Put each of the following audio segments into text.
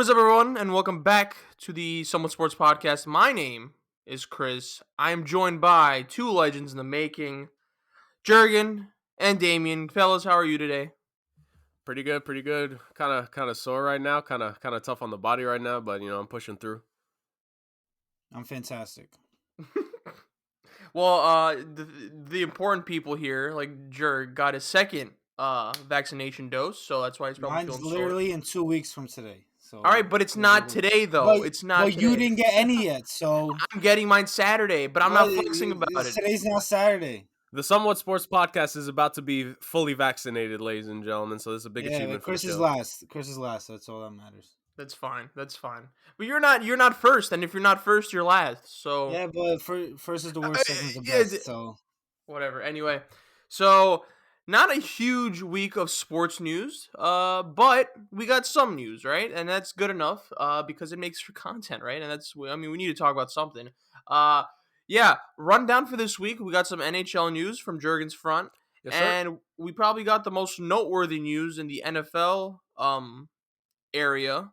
What is up, everyone, and welcome back to the Somewhat Sports Podcast. My name is Chris. I am joined by two legends in the making, Jurgen and Damien. Fellas, how are you today? Pretty good. Kind of sore right now. Kind of tough on the body right now, but I'm pushing through. I'm fantastic. Well, the important people here, like Jurg, got his second vaccination dose, so that's why he's probably Mine's feeling literally sore. in 2 weeks from today. So All right, but it's not today, though. But, It's not but today. you didn't get any yet, so I'm getting mine Saturday, but I'm not flexing about it. Today's not Saturday. The Somewhat Sports Podcast is about to be fully vaccinated, ladies and gentlemen. So this is a big achievement for Chris the is show. last. Chris is last. That's all that matters. That's fine. But you're not first, and if you're not first, you're last. So Yeah, but first is the worst, second is the best. So whatever. Anyway, so not a huge week of sports news, but we got some news, right? And that's good enough, because it makes for content, right? And we need to talk about something. Yeah, rundown for this week. We got some NHL news from Jurgen's front, Yes, sir. and we probably got the most noteworthy news in the NFL area.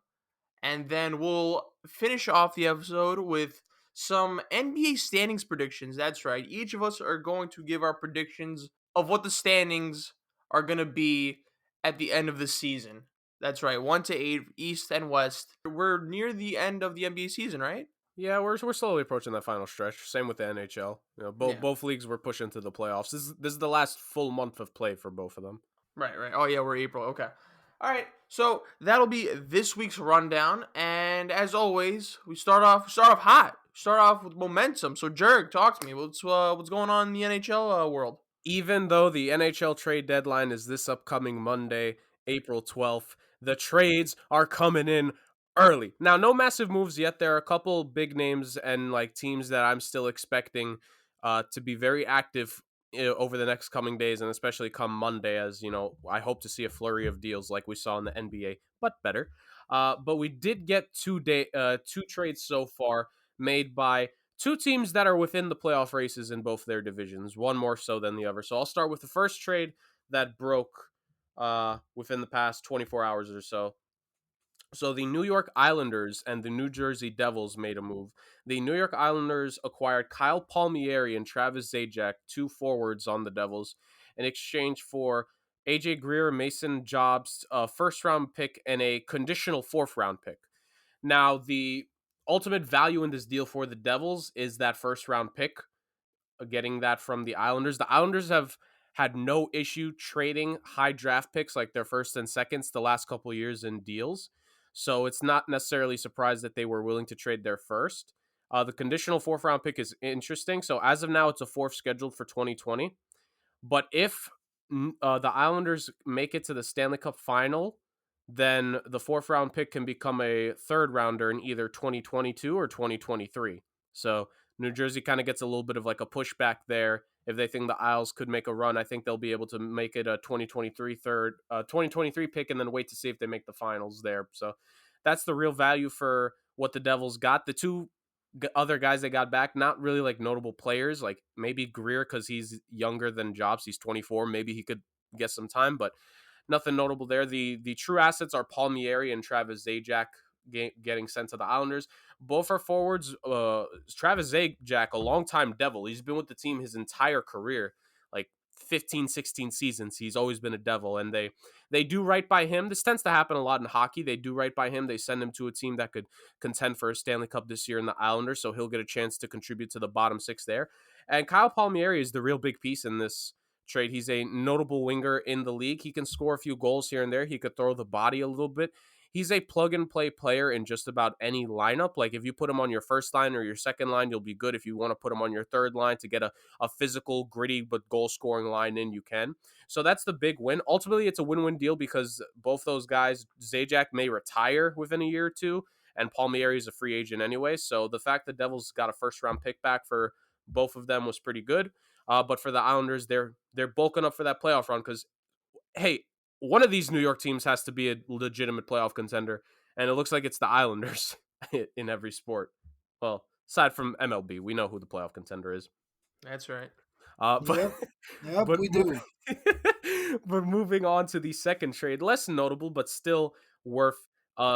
And then we'll finish off the episode with some NBA standings predictions. That's right. Each of us are going to give our predictions of what the standings are going to be at the end of the season. That's right. 1 to 8, East and West. We're near the end of the NBA season, right? Yeah, we're slowly approaching that final stretch. Same with the NHL. Both leagues were pushing to the playoffs. This is the last full month of play for both of them. Right. Oh yeah, we're April. Okay. All right, so that'll be this week's rundown, and as always, we start off hot. Start off with momentum. So, Jurg, talk to me. What's going on in the NHL world? Even though the NHL trade deadline is this upcoming Monday, April 12th, the trades are coming in early. Now, no massive moves yet. There are a couple big names and teams that I'm still expecting to be very active over the next coming days, and especially come Monday, as I hope to see a flurry of deals like we saw in the NBA, but better. But we did get two trades so far made by two teams that are within the playoff races in both their divisions, one more so than the other. So I'll start with the first trade that broke within the past 24 hours or so. So the New York Islanders and the New Jersey Devils made a move. The New York Islanders acquired Kyle Palmieri and Travis Zajac, two forwards on the Devils, in exchange for AJ Greer, Mason Jobs, a first-round pick, and a conditional fourth-round pick. Now, the ultimate value in this deal for the Devils is that first-round pick, getting that from the Islanders. The Islanders have had no issue trading high draft picks like their first and seconds the last couple years in deals. So it's not necessarily surprised that they were willing to trade their first. The conditional fourth round pick is interesting. So as of now, it's a fourth scheduled for 2020. But if the Islanders make it to the Stanley Cup final, then the fourth round pick can become a third rounder in either 2022 or 2023. So New Jersey kind of gets a little bit of a pushback there. If they think the Isles could make a run, I think they'll be able to make it a 2023 pick and then wait to see if they make the finals there. So that's the real value for what the Devils got. The two other guys they got back, not really notable players, maybe Greer because he's younger than Jobs. He's 24. Maybe he could get some time, but nothing notable there. The true assets are Palmieri and Travis Zajac getting sent to the Islanders. Both are forwards. Travis Zajac, a longtime Devil. He's been with the team his entire career, 15, 16 seasons. He's always been a Devil, and they do right by him. This tends to happen a lot in hockey. They do right by him. They send him to a team that could contend for a Stanley Cup this year in the Islanders, so he'll get a chance to contribute to the bottom six there. And Kyle Palmieri is the real big piece in this trade. He's a notable winger in the league. He can score a few goals here and there. He could throw the body a little bit. He's a plug-and-play player in just about any lineup. If you put him on your first line or your second line, you'll be good. If you want to put him on your third line to get a physical, gritty, but goal-scoring line in, you can. So that's the big win. Ultimately, it's a win-win deal because both those guys, Zajac may retire within a year or two, and Palmieri is a free agent anyway. So the fact the Devils got a first-round pick back for both of them was pretty good. But for the Islanders, they're bulking up for that playoff run because, hey, one of these New York teams has to be a legitimate playoff contender, and it looks like it's the Islanders in every sport. Well, aside from MLB, we know who the playoff contender is. That's right. Yep, we do. But moving on to the second trade, less notable, but still worth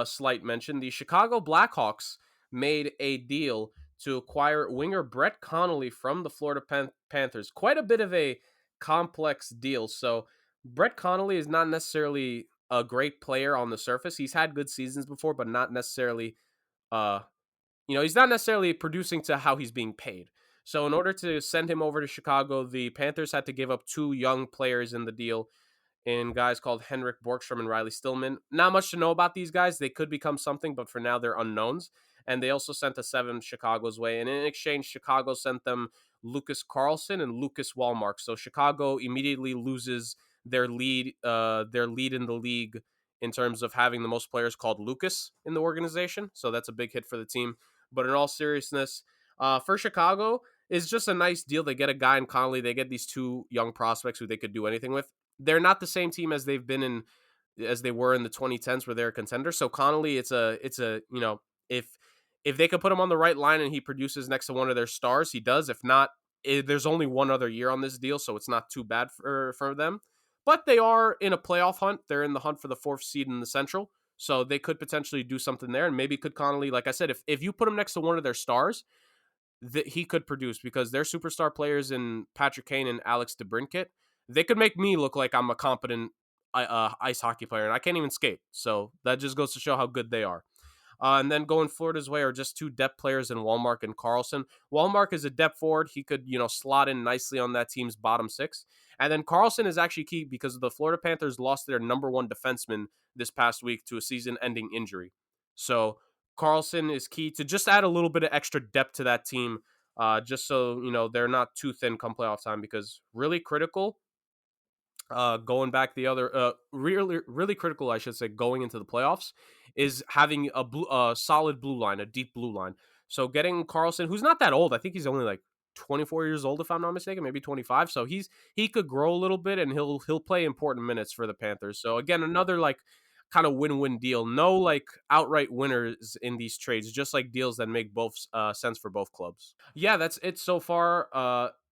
slight mention. The Chicago Blackhawks made a deal to acquire winger Brett Connolly from the Florida Panthers. Quite a bit of a complex deal. So Brett Connolly is not necessarily a great player on the surface. He's had good seasons before, but not necessarily uh he's not necessarily producing to how he's being paid. So in order to send him over to Chicago, the Panthers had to give up two young players in the deal, in guys called Henrik Borgstrom and Riley Stillman. Not much to know about these guys. They could become something, but for now they're unknowns. And they also sent a seven Chicago's way. And in exchange, Chicago sent them Lucas Carlson and Lucas Wallmark. So Chicago immediately loses their lead in the league in terms of having the most players called Lucas in the organization. So that's a big hit for the team. But in all seriousness, for Chicago, it's just a nice deal. They get a guy in Connolly. They get these two young prospects who they could do anything with. They're not the same team as they were in the 2010s where they're a contender. So Connolly, it's a if they could put him on the right line and he produces next to one of their stars, he does. If not, there's only one other year on this deal, so it's not too bad for them. But they are in a playoff hunt. They're in the hunt for the 4th seed in the Central, so they could potentially do something there. And maybe could Connolly, like I said, if you put him next to one of their stars, that he could produce, because their superstar players in Patrick Kane and Alex DeBrincat, they could make me look like I'm a competent ice hockey player, and I can't even skate. So that just goes to show how good they are. And then going Florida's way are just two depth players in Wallmark and Carlson. Wallmark is a depth forward. He could, slot in nicely on that team's bottom 6. And then Carlson is actually key because the Florida Panthers lost their number 1 defenseman this past week to a season-ending injury. So Carlson is key to just add a little bit of extra depth to that team, just so, they're not too thin come playoff time, because really critical going back the other really critical, I should say, going into the playoffs is having a solid blue line, a deep blue line. So getting Carlson, who's not that old, I think he's only like 24 years old if I'm not mistaken, maybe 25. So he could grow a little bit and he'll play important minutes for the Panthers. So again, another like kind of win-win deal. No like outright winners in these trades, just like deals that make both sense for both clubs. Yeah, that's it so far.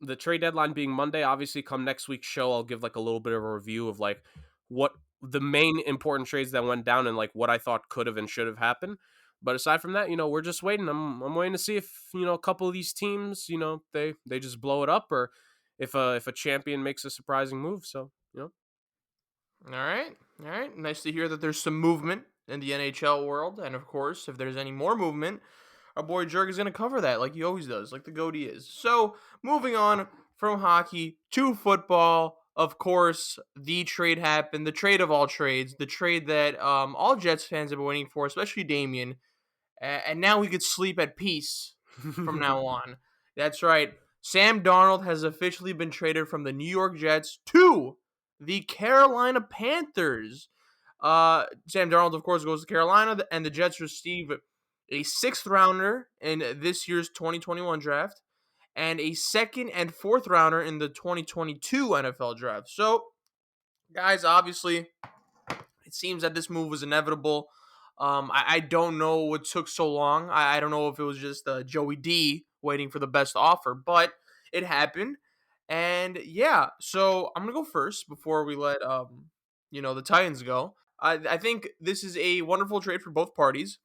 The trade deadline being Monday. Obviously, come next week's show, I'll give like a little bit of a review of like what the main important trades that went down and like what I thought could have and should have happened. But aside from that, we're just waiting. I'm waiting to see if a couple of these teams, they just blow it up, or if a champion makes a surprising move. So All right. Nice to hear that there's some movement in the NHL world, and of course, if there's any more movement, our boy Jurg is going to cover that like he always does, like the goat he is. So, moving on from hockey to football, of course, the trade happened, the trade of all trades, the trade that all Jets fans have been waiting for, especially Damien, and now we could sleep at peace from now on. That's right. Sam Darnold has officially been traded from the New York Jets to the Carolina Panthers. Sam Darnold, of course, goes to Carolina, and the Jets receive a 6th rounder in this year's 2021 draft and a 2nd and 4th rounder in the 2022 NFL draft. So, guys, obviously, it seems that this move was inevitable. I don't know what took so long. I don't know if it was just Joey D waiting for the best offer, but it happened. And yeah, so I'm gonna go first before we let the Titans go. I think this is a wonderful trade for both parties.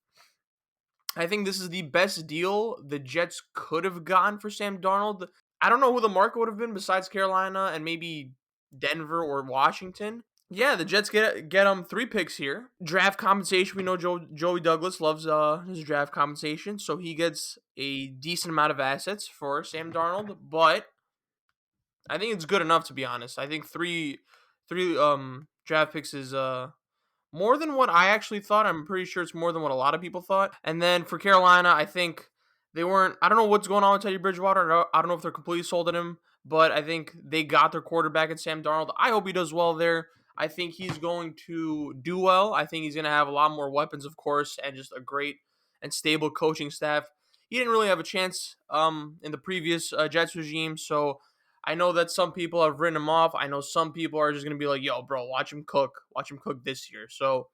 I think this is the best deal the Jets could have gotten for Sam Darnold. I don't know who the market would have been besides Carolina and maybe Denver or Washington. Yeah, the Jets get 3 picks here. Draft compensation, we know Joey Douglas loves his draft compensation, so he gets a decent amount of assets for Sam Darnold, but I think it's good enough, to be honest. I think three draft picks is more than what I actually thought. I'm pretty sure it's more than what a lot of people thought. And then for Carolina, I think they weren't. I don't know what's going on with Teddy Bridgewater. I don't know if they're completely sold on him, but I think they got their quarterback in Sam Darnold. I hope he does well there. I think he's going to do well. I think he's going to have a lot more weapons, of course, and just a great and stable coaching staff. He didn't really have a chance in the previous Jets regime, so I know that some people have written him off. I know some people are just going to be like, yo, bro, watch him cook. Watch him cook this year. So,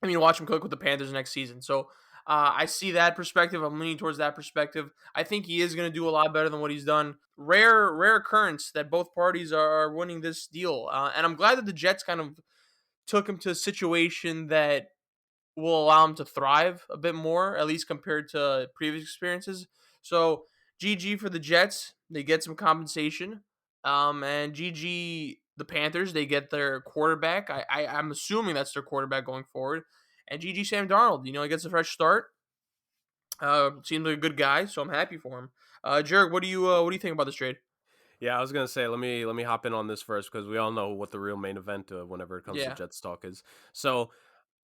watch him cook with the Panthers next season. So, I see that perspective. I'm leaning towards that perspective. I think he is going to do a lot better than what he's done. Rare occurrence that both parties are winning this deal. And I'm glad that the Jets kind of took him to a situation that will allow him to thrive a bit more, at least compared to previous experiences. So GG for the Jets, they get some compensation. And GG the Panthers, they get their quarterback. I'm assuming that's their quarterback going forward. And GG Sam Darnold, he gets a fresh start. Seems like a good guy, so I'm happy for him. Jurg, what do you think about this trade? Yeah, I was gonna say let me hop in on this first because we all know what the real main event whenever it comes to Yeah. Jets talk is. So,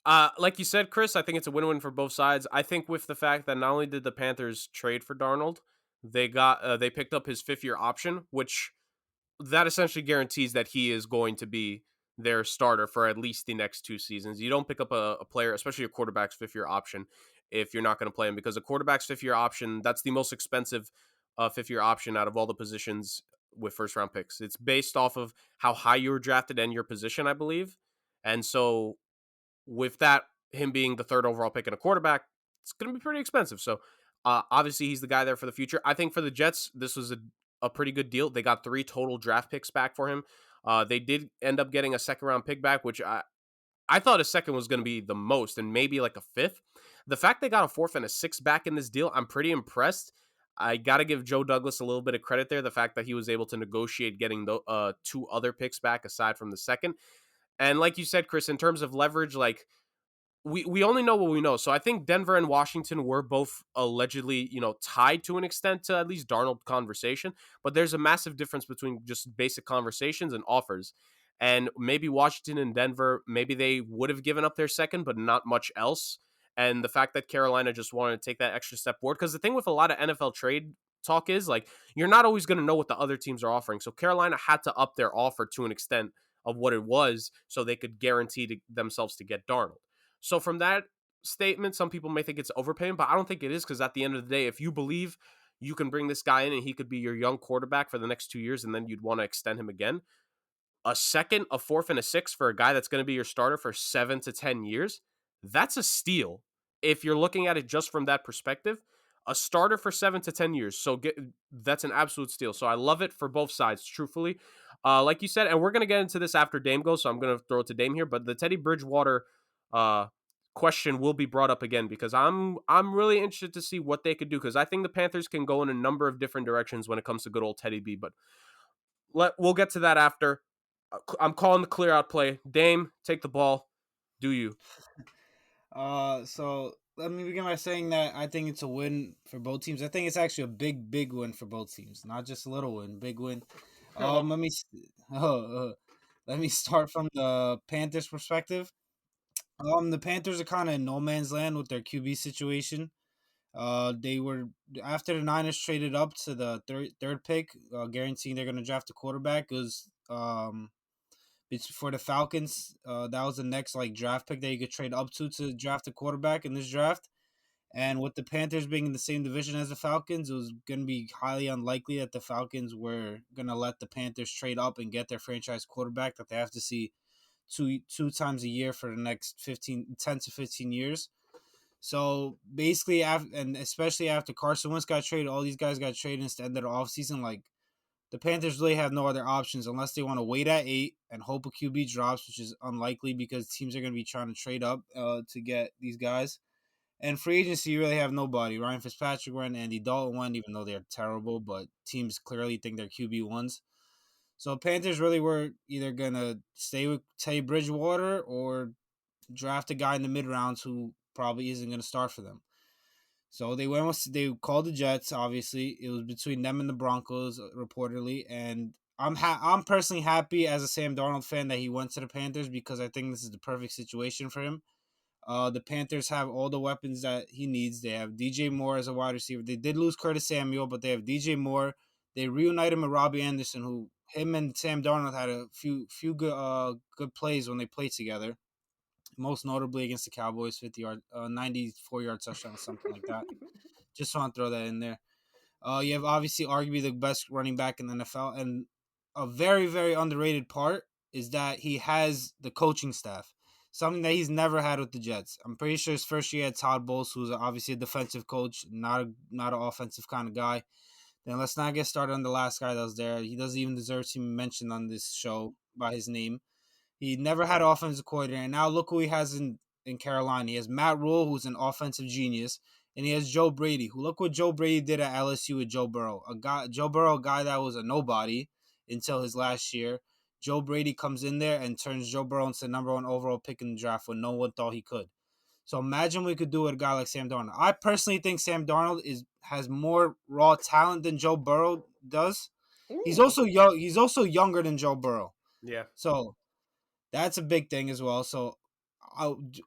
like you said, Chris, I think it's a win-win for both sides. I think with the fact that not only did the Panthers trade for Darnold, they picked up his 5th-year option, which that essentially guarantees that he is going to be their starter for at least the next 2 seasons. You don't pick up a player, especially a quarterback's 5th-year option, if you're not going to play him, because a quarterback's 5th-year option, that's the most expensive 5th-year option out of all the positions with first-round picks. It's based off of how high you were drafted and your position, I believe. And so with that, him being the 3rd overall pick in a quarterback, it's going to be pretty expensive. So obviously he's the guy there for the future. I think for the Jets, this was a pretty good deal. They got 3 total draft picks back for him. They did end up getting a 2nd-round pick back, which I thought a 2nd was going to be the most, and maybe like a 5th. The fact they got a 4th and a 6th back in this deal, I'm pretty impressed. I got to give Joe Douglas a little bit of credit there. The fact that he was able to negotiate getting the 2 other picks back aside from the 2nd. And like you said, Chris, in terms of leverage, like we only know what we know. So I think Denver and Washington were both allegedly, tied to an extent to at least Darnold conversation. But there's a massive difference between just basic conversations and offers. And maybe Washington and Denver, maybe they would have given up their 2nd, but not much else. And the fact that Carolina just wanted to take that extra step forward, because the thing with a lot of NFL trade talk is like you're not always going to know what the other teams are offering. So Carolina had to up their offer to an extent of what it was so they could guarantee themselves to get Darnold. So from that statement, some people may think it's overpaying, but I don't think it is, because at the end of the day, if you believe you can bring this guy in and he could be your young quarterback for the next 2 years and then you'd want to extend him again, a 2nd, a 4th, and a 6th for a guy that's going to be your starter for 7 to 10 years, that's a steal. If you're looking at it just from that perspective, a starter for 7 to 10 years. So that's an absolute steal. So I love it for both sides, truthfully. Like you said, and we're going to get into this after Dame goes, so I'm going to throw it to Dame here, but the Teddy Bridgewater question will be brought up again because I'm really interested to see what they could do, because I think the Panthers can go in a number of different directions when it comes to good old Teddy B, but we'll get to that after. I'm calling the clear out play. Dame, take the ball. Do you? So let me begin by saying that I think it's a win for both teams. I think it's actually a big win for both teams, not just a little win, big win. Let me let me start from the Panthers perspective. The Panthers are kind of in no man's land with their QB situation. They were, after the Niners traded up to the third pick, guaranteeing they're going to draft a quarterback. It was it's for the Falcons. That was the next draft pick that you could trade up to draft a quarterback in this draft. And with the Panthers being in the same division as the Falcons, it was going to be highly unlikely that the Falcons were going to let the Panthers trade up and get their franchise quarterback that they have to see two times a year for the next 10 to 15 years. So basically, and especially after Carson Wentz got traded, all these guys got traded instead of the offseason. Like, the Panthers really have no other options unless they want to wait at 8 and hope a QB drops, which is unlikely because teams are going to be trying to trade up to get these guys. And free agency, you really have nobody. Ryan Fitzpatrick went, Andy Dalton went, even though they're terrible, but teams clearly think they're QB1s. So Panthers really were either going to stay with Teddy Bridgewater or draft a guy in the mid rounds who probably isn't going to start for them. So they they called the Jets. Obviously, it was between them and the Broncos reportedly, and I'm personally happy as a Sam Darnold fan that he went to the Panthers because I think this is the perfect situation for him. The Panthers have all the weapons that he needs. They have DJ Moore as a wide receiver. They did lose Curtis Samuel, but they have DJ Moore. They reunite him with Robbie Anderson, who him and Sam Darnold had a few good plays when they played together. Most notably against the Cowboys, 94-yard touchdown, something like that. Just want to throw that in there. You have obviously arguably the best running back in the NFL, and a very, very underrated part is that he has the coaching staff, something that he's never had with the Jets. I'm pretty sure his first year had Todd Bowles, who's obviously a defensive coach, not an offensive kind of guy. Then let's not get started on the last guy that was there. He doesn't even deserve to be mentioned on this show by his name. He never had offensive coordinator, and now look who he has in in Carolina. He has Matt Rule, who's an offensive genius, and he has Joe Brady, who look what Joe Brady did at LSU with Joe Burrow. A guy that was a nobody until his last year. Joe Brady comes in there and turns Joe Burrow into the number one overall pick in the draft when no one thought he could. So imagine we could do with a guy like Sam Darnold. I personally think Sam Darnold has more raw talent than Joe Burrow does. He's Ooh. also young. He's also younger than Joe Burrow. Yeah. So that's a big thing as well. So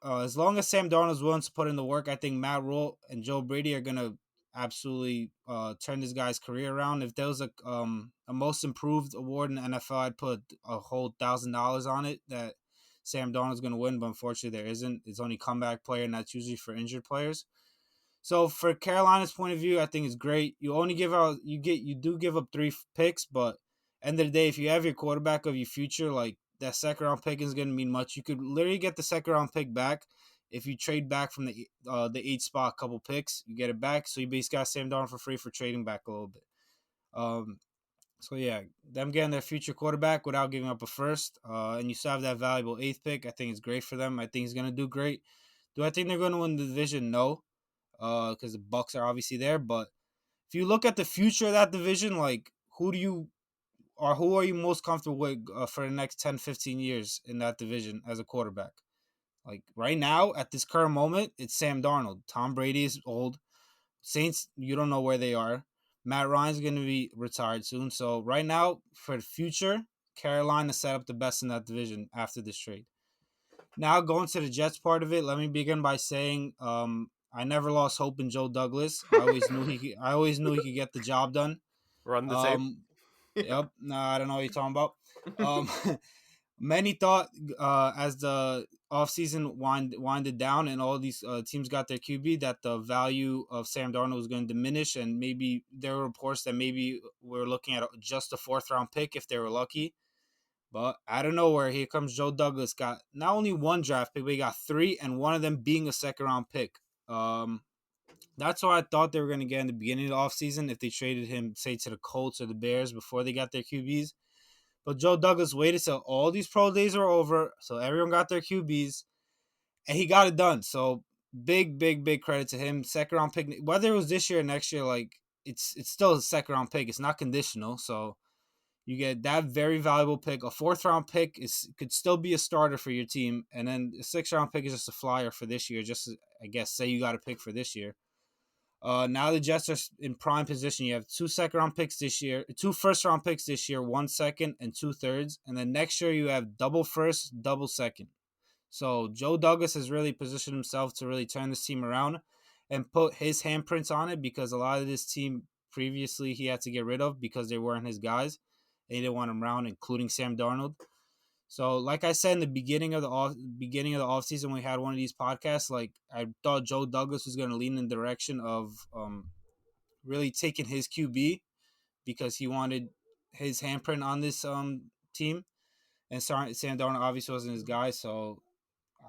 as long as Sam Darnold is willing to put in the work, I think Matt Rule and Joe Brady are gonna absolutely turn this guy's career around. If there was a most improved award in the NFL, I'd put a whole $1,000 on it that Sam Darnold's gonna win. But unfortunately, there isn't. It's only comeback player, and that's usually for injured players. So for Carolina's point of view, I think it's great. You do give up 3 picks, but end of the day, if you have your quarterback of your future, like that second round pick is going to mean much. You could literally get the second round pick back if you trade back from the 8th spot, a couple picks, you get it back. So you basically got Sam Darnold for free for trading back a little bit. So yeah, them getting their future quarterback without giving up a first, and you still have that valuable 8th pick. I think it's great for them. I think he's going to do great. Do I think they're going to win the division? No, because the Bucks are obviously there. But if you look at the future of that division, like who are you most comfortable with for the next 10, 15 years in that division as a quarterback? Like right now, at this current moment, it's Sam Darnold. Tom Brady is old. Saints, you don't know where they are. Matt Ryan's going to be retired soon. So right now, for the future, Carolina set up the best in that division after this trade. Now going to the Jets part of it, let me begin by saying I never lost hope in Joe Douglas. I always knew he could get the job done. Run the tape. Yep. No, I don't know what you're talking about. Um, many thought as the offseason winded down and all these teams got their QB that the value of Sam Darnold was going to diminish, and maybe there were reports that maybe we're looking at just a 4th-round pick if they were lucky. But out of nowhere, here comes Joe Douglas. Got not only 1 draft pick, but he got 3, and one of them being a 2nd-round pick. That's what I thought they were going to get in the beginning of the offseason if they traded him, say, to the Colts or the Bears before they got their QBs. But Joe Douglas waited till all these pro days were over, so everyone got their QBs, and he got it done. So big, big, big credit to him. 2nd-round pick, whether it was this year or next year, like it's still a 2nd-round pick. It's not conditional, so you get that very valuable pick. A 4th-round pick could still be a starter for your team, and then a 6th-round pick is just a flyer for this year. Just I guess say you got a pick for this year. Now the Jets are in prime position. You have 2 2nd-round picks this year, 2 1st-round picks this year, 1 second and 2 thirds, and then next year you have double first, double second. So Joe Douglas has really positioned himself to really turn this team around and put his handprints on it, because a lot of this team previously he had to get rid of because they weren't his guys. They didn't want him around, including Sam Darnold. So, like I said in the beginning of the offseason, when we had one of these podcasts, like I thought Joe Douglas was going to lean in the direction of really taking his QB because he wanted his handprint on this team. And Sam Darnold obviously wasn't his guy, so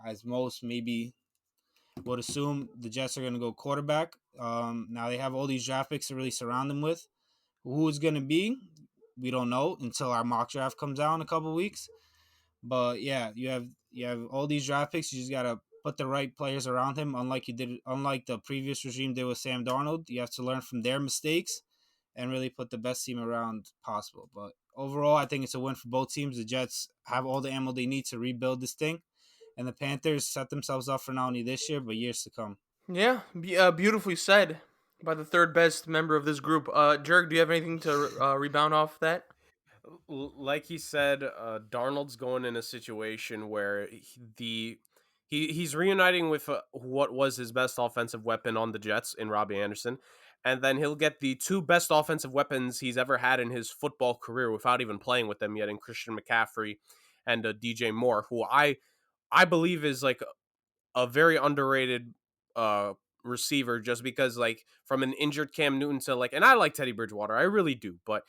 as most maybe would assume, the Jets are going to go quarterback. Now they have all these draft picks to really surround them with. Who it's going to be, we don't know until our mock draft comes out in a couple weeks. But yeah, you have all these draft picks. You just gotta put the right players around him. Unlike the previous regime did with Sam Darnold, you have to learn from their mistakes and really put the best team around possible. But overall, I think it's a win for both teams. The Jets have all the ammo they need to rebuild this thing, and the Panthers set themselves up for not only this year but years to come. Yeah, beautifully said by the third best member of this group. Jurg, do you have anything to rebound off that? Like he said, Darnold's going in a situation where he's reuniting with what was his best offensive weapon on the Jets in Robbie Anderson, and then he'll get the 2 best offensive weapons he's ever had in his football career without even playing with them yet, in Christian McCaffrey and DJ Moore, who I believe is like a very underrated receiver, just because like from an injured Cam Newton to like, and I like Teddy Bridgewater, I really do, but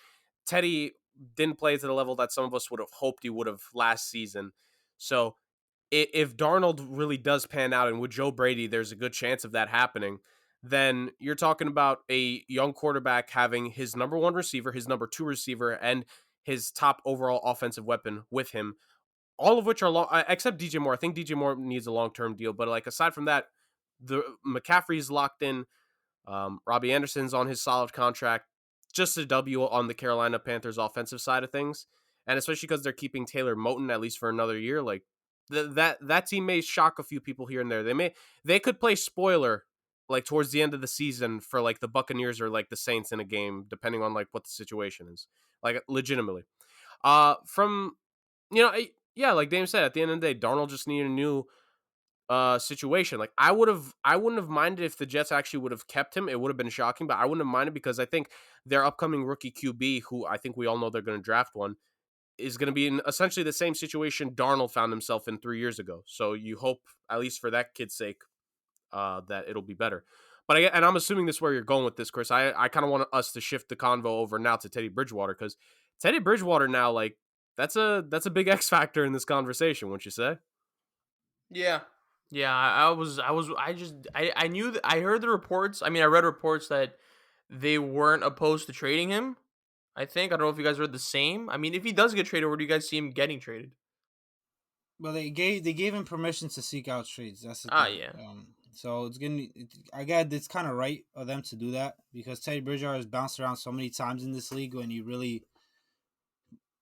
Teddy didn't play to the level that some of us would have hoped he would have last season. So if Darnold really does pan out, and with Joe Brady there's a good chance of that happening, then you're talking about a young quarterback having his number 1 receiver, his number 2 receiver, and his top overall offensive weapon with him all of which are long, except DJ Moore. I think DJ Moore needs a long-term deal, but like aside from that, the McCaffrey's locked in. Robbie Anderson's on his solid contract. Just a W on the Carolina Panthers offensive side of things, and especially because they're keeping Taylor Moton at least for another year. Like that team may shock a few people here and there. They could play spoiler like towards the end of the season for like the Buccaneers or like the Saints in a game, depending on like what the situation is. Like legitimately. From yeah, like Dame said, at the end of the day, Darnold just needed a new situation. Like I wouldn't have minded if the Jets actually would have kept him. It would have been shocking, but I wouldn't have minded because I think their upcoming rookie QB, who I think we all know they're going to draft one, is going to be in essentially the same situation Darnold found himself in 3 years ago. So you hope, at least for that kid's sake, that it'll be better. But and I'm assuming this is where you're going with this, Chris. I kind of want us to shift the convo over now to Teddy Bridgewater, because Teddy Bridgewater now, like that's a big X factor in this conversation, wouldn't you say? Yeah. Yeah, I knew that I heard the reports. I mean, I read reports that they weren't opposed to trading him. I don't know if you guys read the same. I mean, if he does get traded, where do you guys see him getting traded? Well, they gave him permission to seek out trades. That's the Ah, thing. yeah. So I got it's kind of right of them to do that because Teddy Bridgewater has bounced around so many times in this league when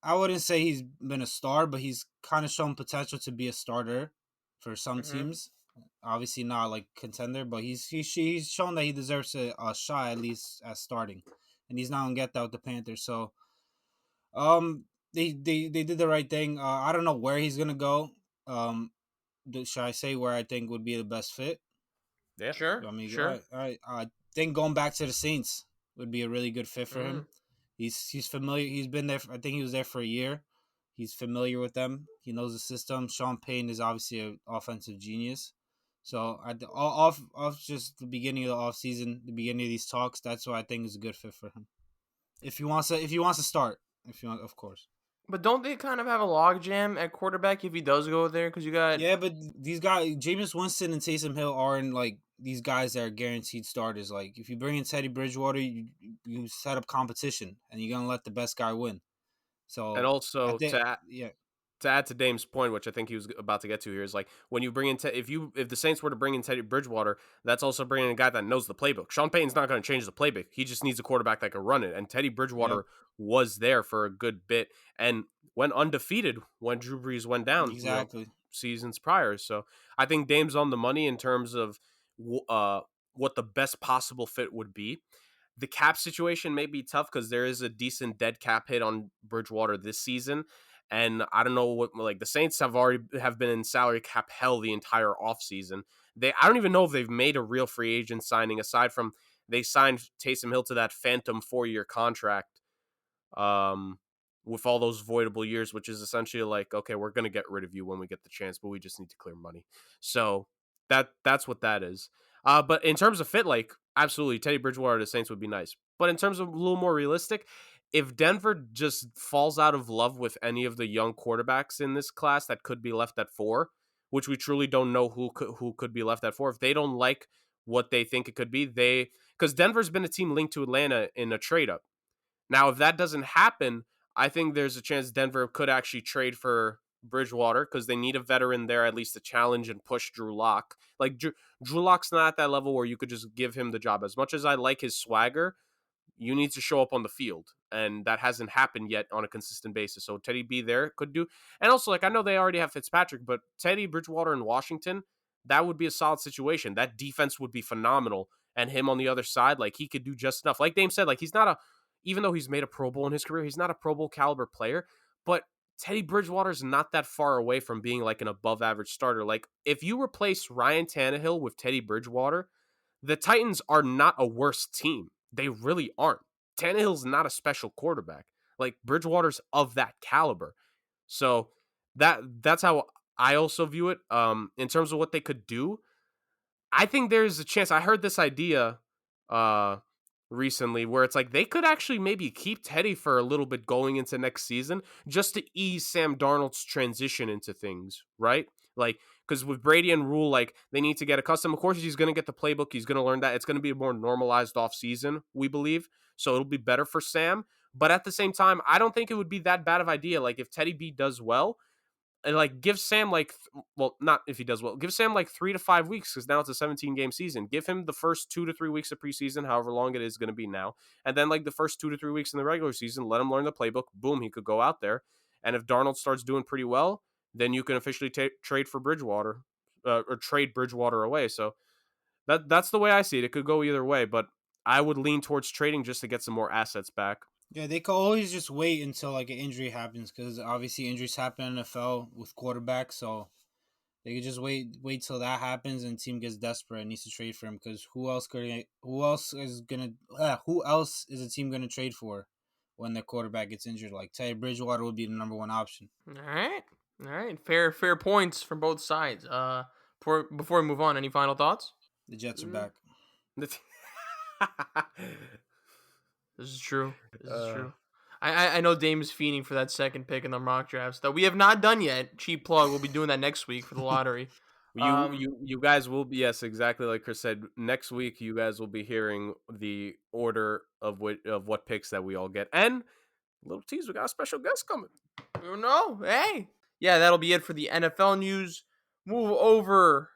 I wouldn't say he's been a star, but he's kind of shown potential to be a starter for some Mm-hmm. teams. Obviously not like contender, but he's shown that he deserves a shot at least at starting, and he's not gonna get that with the Panthers. So they did the right thing. I don't know where he's gonna go. Um, should I say where I think would be the best fit? Yeah. Sure, I mean, sure. all right. I think going back to the Saints would be a really good fit for Mm-hmm. him. He's familiar. He's been there. I think he was there for a year. He's familiar with them. He knows the system. Sean Payton is obviously an offensive genius. So off just the beginning of the off season, the beginning of these talks, that's what I think is a good fit for him. If he wants to start, if you want, of course. But don't they kind of have a logjam at quarterback if he does go there? Because you got Yeah, but these guys, Jameis Winston and Taysom Hill, aren't like these guys that are guaranteed starters. Like if you bring in Teddy Bridgewater, you set up competition, and you're gonna let the best guy win. And So I also think, yeah, to add to Dame's point, which I think he was about to get to here, is like when you bring in if the Saints were to bring in Teddy Bridgewater, that's also bringing in a guy that knows the playbook. Sean Payton's not going to change the playbook. He just needs a quarterback that can run it. And Teddy yep, Bridgewater was there for a good bit and went undefeated when Drew Brees went down, exactly. seasons prior. So I think Dame's on the money in terms of what the best possible fit would be. The cap situation may be tough because there is a decent dead cap hit on Bridgewater this season. And I don't know what, like, the Saints have been in salary cap hell the entire offseason. I don't even know if they've made a real free agent signing aside from they signed Taysom Hill to that phantom 4-year contract, um, with all those voidable years, which is essentially like, okay, we're gonna get rid of you when we get the chance, but we just need to clear money. So that's what that is. But in terms of fit, like absolutely, Teddy Bridgewater to the Saints would be nice. But in terms of a little more realistic, if Denver just falls out of love with any of the young quarterbacks in this class that could be left at 4, which we truly don't know who could be left at 4, if they don't like what they think it could be, because Denver's been a team linked to Atlanta in a trade up. Now, if that doesn't happen, I think there's a chance Denver could actually trade for Bridgewater because they need a veteran there at least to challenge and push Drew Lock. Like Drew Lock's not at that level where you could just give him the job. As much as I like his swagger, you need to show up on the field, and that hasn't happened yet on a consistent basis. So Teddy B there could do, and also like I know they already have Fitzpatrick, but Teddy Bridgewater in Washington, that would be a solid situation. That defense would be phenomenal, and him on the other side, like he could do just enough. Like Dame said, like he's not a, even though he's made a Pro Bowl in his career, he's not a Pro Bowl caliber player, but Teddy Bridgewater is not that far away from being like an above average starter. Like if you replace Ryan Tannehill with Teddy Bridgewater, the Titans are not a worse team. They really aren't. Tannehill's not a special quarterback. Like Bridgewater's of that caliber. So that's how I also view it. In terms of what they could do, I think there's a chance. I heard this idea uh recently where it's like they could actually maybe keep Teddy for a little bit going into next season just to ease Sam Darnold's transition into things, right? Like because with Brady and Rule, like they need to get accustomed. Of course, he's going to get the playbook. He's going to learn that. It's going to be a more normalized off season, we believe. So it'll be better for Sam. But at the same time, I don't think it would be that bad of idea. Like if Teddy B does well, like give Sam well, not if he does well, give Sam like 3 to 5 weeks because now it's a 17-game season. Give him the first 2 to 3 weeks of preseason, however long it is going to be now, and then like the first 2 to 3 weeks in the regular season, let him learn the playbook. Boom, he could go out there, and if Darnold starts doing pretty well, then you can officially trade for Bridgewater, or trade Bridgewater away. So that's the way I see it. It could go either way, but I would lean towards trading just to get some more assets back. Yeah, they could always just wait until like an injury happens because obviously injuries happen in the NFL with quarterbacks, so they could just wait till that happens and team gets desperate and needs to trade for him because who else is a team gonna trade for when their quarterback gets injured? Like Teddy Bridgewater would be the number one option. All right. Fair points from both sides. Before we move on, any final thoughts? The Jets are back. This is true. This is uh, true. I know Dame is fiending for that second pick in the mock drafts that we have not done yet. Cheap plug. We'll be doing that next week for the lottery. you guys will be, yes, exactly like Chris said. Next week, you guys will be hearing the order of what picks that we all get, and little tease, we got a special guest coming. You know, hey, yeah, that'll be it for the NFL news. Move over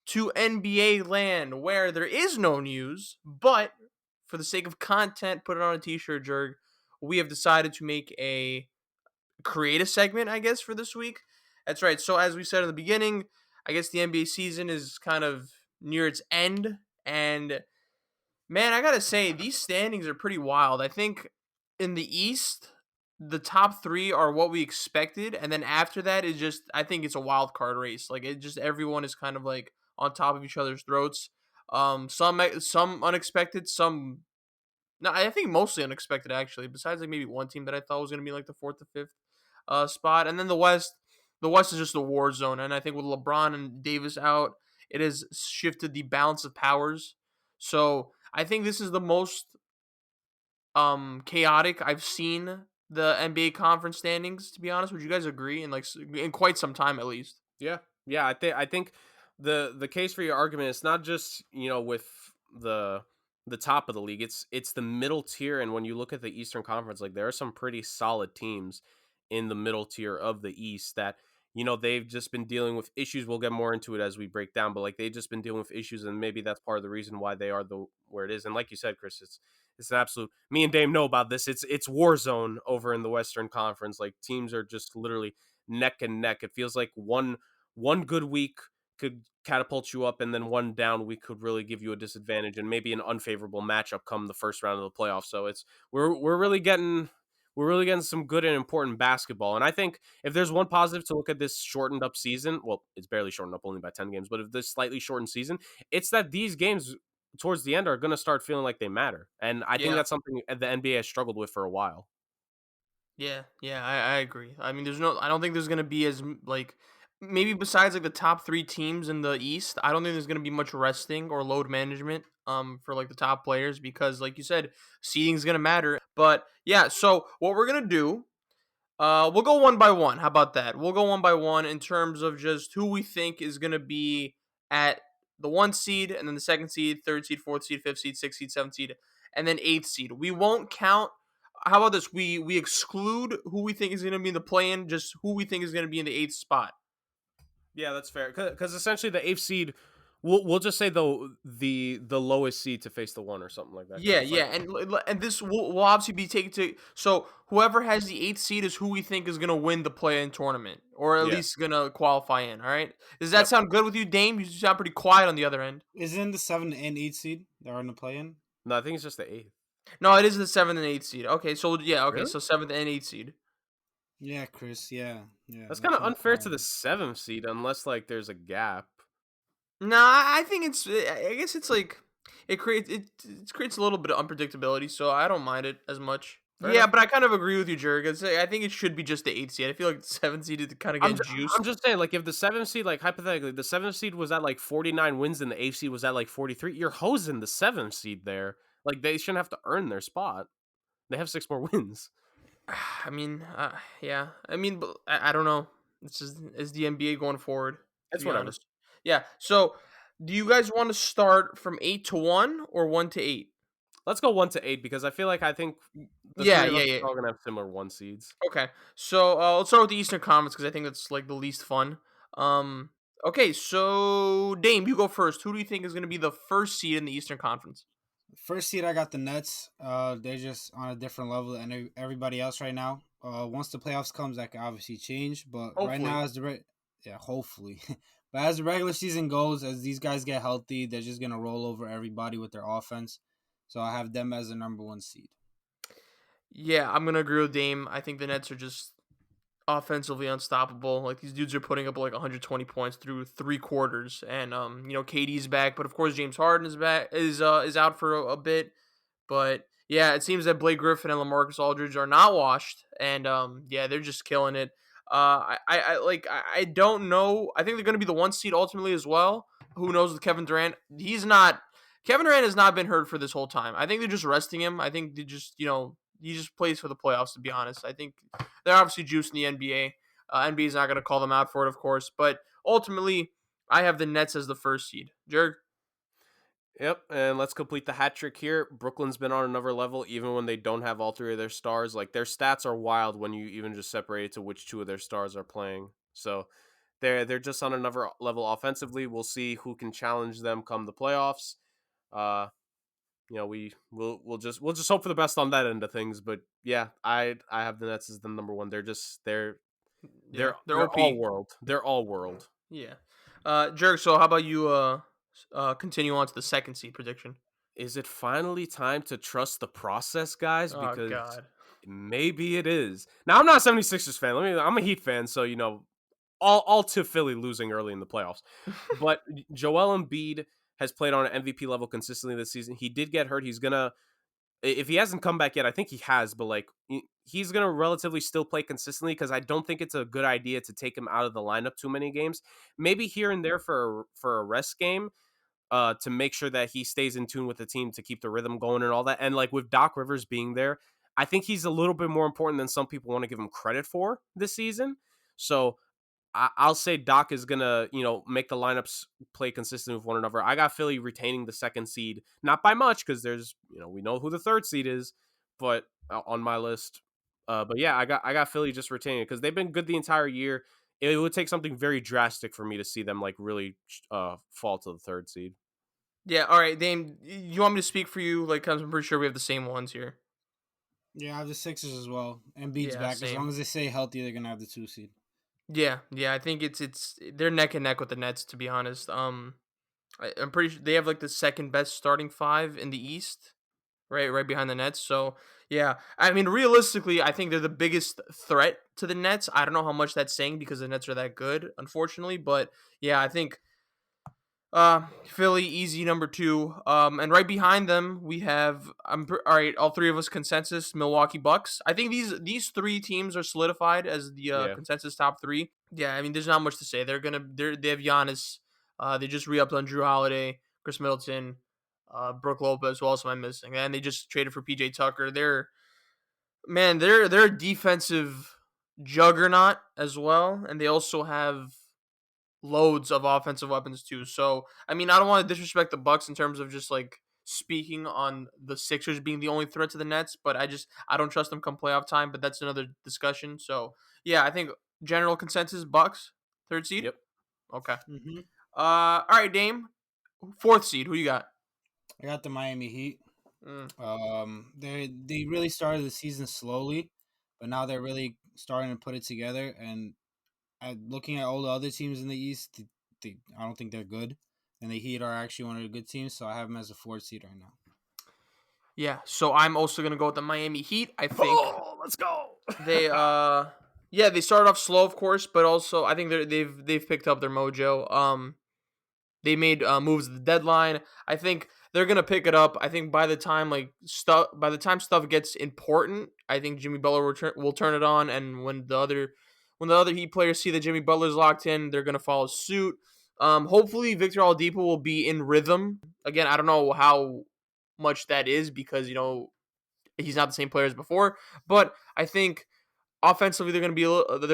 to NBA land where there is no news, but for the sake of content, put it on a t-shirt, Jurg. We have decided to create a segment, I guess, for this week. That's right. So as we said in the beginning, I guess the NBA season is kind of near its end, and man, I gotta say these standings are pretty wild. I think in the East, the top three are what we expected, and then after that is just I think it's a wild card race. Like it just everyone is kind of like on top of each other's throats. Some unexpected, some no, I think mostly unexpected actually. Besides like maybe one team that I thought was gonna be like the fourth to fifth spot, and then the West is just a war zone. And I think with LeBron and Davis out, it has shifted the balance of powers. So I think this is the most chaotic I've seen the NBA conference standings. To be honest, would you guys agree? In quite some time at least. Yeah. I think the case for your argument is not just with the the top of the league. It's the middle tier, and when you look at the Eastern Conference, like there are some pretty solid teams in the middle tier of the East that they've just been dealing with issues. We'll get more into it as we break down, but like they've just been dealing with issues, and maybe that's part of the reason why they are the where it is. And like you said, Chris, it's an absolute. Me and Dame know about this. It's war zone over in the Western Conference. Like teams are just literally neck and neck. It feels like one good week could catapult you up, and then one down week could really give you a disadvantage, and maybe an unfavorable matchup come the first round of the playoffs. So we're really getting some good and important basketball. And I think if there's one positive to look at this shortened up season, well, it's barely shortened up, only by 10 games, but if this slightly shortened season, it's that these games towards the end are going to start feeling like they matter. And I think Yeah. that's something the NBA has struggled with for a while. Yeah, I agree. I mean, I don't think there's gonna be maybe besides like the top three teams in the East, I don't think there's gonna be much resting or load management for like the top players because like you said, seeding's gonna matter. But yeah, so what we're gonna do, we'll go one by one. How about that? We'll go one by one in terms of just who we think is gonna be at the one seed, and then the second seed, third seed, fourth seed, fifth seed, sixth seed, seventh seed, and then eighth seed. We won't count. How about this? We exclude who we think is going to be in the play-in, just who we think is going to be in the eighth spot. Yeah, that's fair. Because essentially the eighth seed, we'll just say the lowest seed to face the one or something like that. Yeah, and this will obviously be taken to. So whoever has the eighth seed is who we think is going to win the play-in tournament, or at least going to qualify in. All right. Does that sound good with you, Dame? You sound pretty quiet on the other end. Isn't the 7 and 8 seed that are in the play-in? No, I think it's just the eighth. No, it is the seventh and eighth seed. Okay, so yeah, okay, Really? so seventh and eighth seed. Yeah, Chris. Yeah. That's kind of unfair to the seventh seed unless like there's a gap. Nah, I think it's. I guess it's like it creates a little bit of unpredictability, so I don't mind it as much. Fair Yeah, enough. but I kind of agree with you, Jurg. I think it should be just the eighth seed. I feel like the seventh seed is kind of getting juiced. I'm just saying, like, if the seventh seed, like, hypothetically, the seventh seed was at, like, 49 wins and the eighth seed was at, like, 43, you're hosing the seventh seed there. Like, they shouldn't have to earn their spot. They have 6 more wins. I mean, yeah. I mean, but I don't know. This is the NBA going forward. It's To be whatever. honest. Yeah. So, do you guys want to start from 8 to 1 or 1 to 8? Let's go 1 to 8 because I think the Yeah, three of yeah, us yeah. are all gonna have similar 1 seeds. Okay, so let's start with the Eastern Conference because I think that's like the least fun. Um, okay, so Dame, you go first. Who do you think is going to be the first seed in the Eastern Conference? First seed, I got the Nets. They're just on a different level than everybody else right now. Once the playoffs comes, that can obviously change. But right Hopefully. now, yeah, hopefully. But as the regular season goes, as these guys get healthy, they're just gonna roll over everybody with their offense. So I have them as the number one seed. Yeah, I'm gonna agree with Dame. I think the Nets are just offensively unstoppable. Like these dudes are putting up like 120 points through 3 quarters, and KD's back, but of course James Harden is out for a bit. But yeah, it seems that Blake Griffin and LaMarcus Aldridge are not washed, and yeah, they're just killing it. I don't know. I think they're gonna be the 1 seed ultimately as well. Who knows with Kevin Durant? He's not. Kevin Durant has not been hurt for this whole time. I think they're just resting him. I think they just he just plays for the playoffs. To be honest, I think they're obviously juiced in the NBA. NBA is not going to call them out for it, of course, but ultimately, I have the Nets as the first seed. Jurg? Yep, and let's complete the hat trick here. Brooklyn's been on another level, even when they don't have all three of their stars. Like their stats are wild when you even just separate it to which two of their stars are playing. So they're just on another level offensively. We'll see who can challenge them come the playoffs. Uh, we'll just hope for the best on that end of things. But yeah, I have the Nets as the number one. Yeah, they're they're all OP. world. They're all world. Yeah. Jurg, so how about you continue on to the second seed prediction? Is it finally time to trust the process, guys? Oh, Because God. maybe it is. Now, I'm not a 76ers fan. I'm a Heat fan, so, all to Philly losing early in the playoffs. But Joel Embiid has played on an MVP level consistently this season. He did get hurt. He's going to, if he hasn't come back yet, I think he has, but like, he's going to relatively still play consistently because I don't think it's a good idea to take him out of the lineup too many games. Maybe here and there for a rest game to make sure that he stays in tune with the team to keep the rhythm going and all that. And like with Doc Rivers being there, I think he's a little bit more important than some people want to give him credit for this season. So I'll say Doc is gonna, make the lineups play consistent with one another. I got Philly retaining the second seed, not by much because there's, we know who the third seed is, but on my list. But yeah, I got Philly just retaining it because they've been good the entire year. It would take something very drastic for me to see them like really fall to the third seed. Yeah, all right, Dame, you want me to speak for you? Like, 'cause I'm pretty sure we have the same ones here. Yeah, I have the Sixers as well. Embiid's Yeah, back. As long same. as they stay healthy, they're gonna have the 2 seed. Yeah, I think it's they're neck and neck with the Nets, to be honest. I'm pretty sure they have like the second best starting five in the East, right behind the Nets. So yeah, I mean, realistically, I think they're the biggest threat to the Nets. I don't know how much that's saying because the Nets are that good, unfortunately, but yeah, I think Philly easy number two. And right behind them we have all right. All three of us consensus Milwaukee Bucks. I think these three teams are solidified as the Yeah. consensus top three. Yeah, I mean there's not much to say. They have Giannis. They just re-upped on Drew Holiday, Chris Middleton, Brooke Lopez. Who else am I missing? And they just traded for PJ Tucker. They're a defensive juggernaut as well, and they also have loads of offensive weapons too. So I mean, I don't want to disrespect the Bucks in terms of just like speaking on the Sixers being the only threat to the Nets, but I don't trust them come playoff time. But that's another discussion. So yeah, I think general consensus Bucks third seed. Yep. Okay. Mm-hmm. All right, Dame, fourth seed. Who you got? I got the Miami Heat. Mm. They really started the season slowly, but now they're really starting to put it together. And looking at all the other teams in the East, I don't think they're good. And the Heat are actually one of the good teams, so I have them as a fourth seed right now. Yeah. So I'm also gonna go with the Miami Heat. I think Oh, let's go. they yeah, they started off slow, of course, but also I think they've picked up their mojo. They made moves at the deadline. I think they're gonna pick it up. I think by the time stuff gets important, I think Jimmy Butler will turn it on, and when the other Heat players see that Jimmy Butler's locked in, they're gonna follow suit. Hopefully Victor Oladipo will be in rhythm again. I don't know how much that is because he's not the same player as before, but I think offensively they're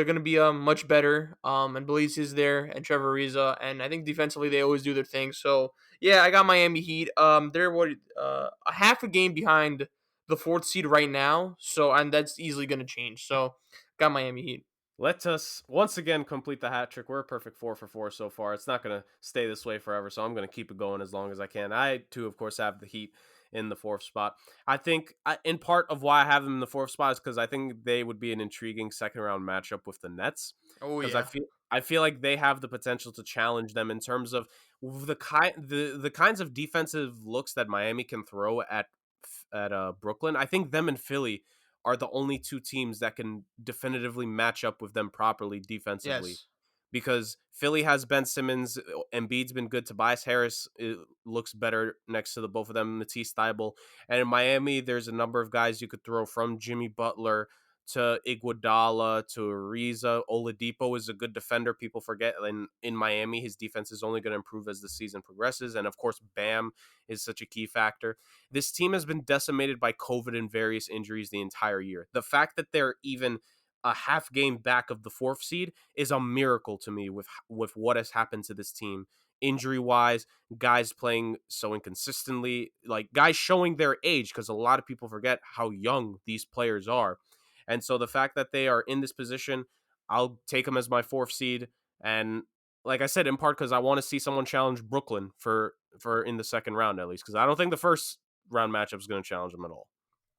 gonna be much better. And Belize is there and Trevor Ariza, and I think defensively they always do their thing. So yeah, I got Miami Heat. They're a half a game behind the fourth seed right now. So and that's easily gonna change. So got Miami Heat. Let us once again complete the hat trick. We're a perfect 4 for 4 so far. It's not going to stay this way forever, so I'm going to keep it going as long as I can. I, too, of course, have the Heat in the fourth spot. I think, in part of why I have them in the fourth spot is because I think they would be an intriguing second round matchup with the Nets. Oh Because yeah. I feel like they have the potential to challenge them in terms of the kinds of defensive looks that Miami can throw at Brooklyn. I think them and Philly are the only two teams that can definitively match up with them properly defensively. Yes. Because Philly has Ben Simmons, Embiid's been good. Tobias Harris looks better next to the both of them, Matisse Thybulle. And in Miami, there's a number of guys you could throw from Jimmy Butler to Iguodala to Ariza. Oladipo is a good defender. People forget. And in Miami, his defense is only going to improve as the season progresses. And of course, Bam is such a key factor. This team has been decimated by COVID and various injuries the entire year. The fact that they're even a half game back of the fourth seed is a miracle to me with what has happened to this team injury wise, guys playing so inconsistently, like guys showing their age because a lot of people forget how young these players are. And so the fact that they are in this position, I'll take them as my fourth seed. And like I said, in part because I want to see someone challenge Brooklyn for in the second round at least, because I don't think the first round matchup is going to challenge them at all.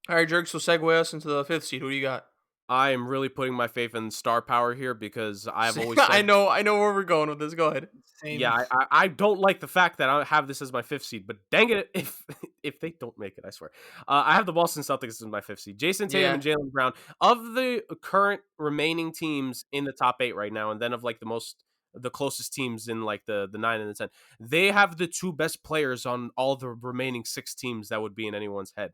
All right, Jurg. So segue us into the fifth seed. Who do you got? I am really putting my faith in star power here because I've always I said, know where we're going with this. Go ahead. yeah, Same. I don't like the fact that I have this as my fifth seed, but dang it, if they don't make it, I swear. I have the Boston Celtics as my fifth seed. Jason Tatum Yeah. and Jaylen Brown. Of the current remaining teams in the top 8 right now, and then of like the closest teams in like the 9 and the 10, they have the two best players on all the remaining 6 teams that would be in anyone's head.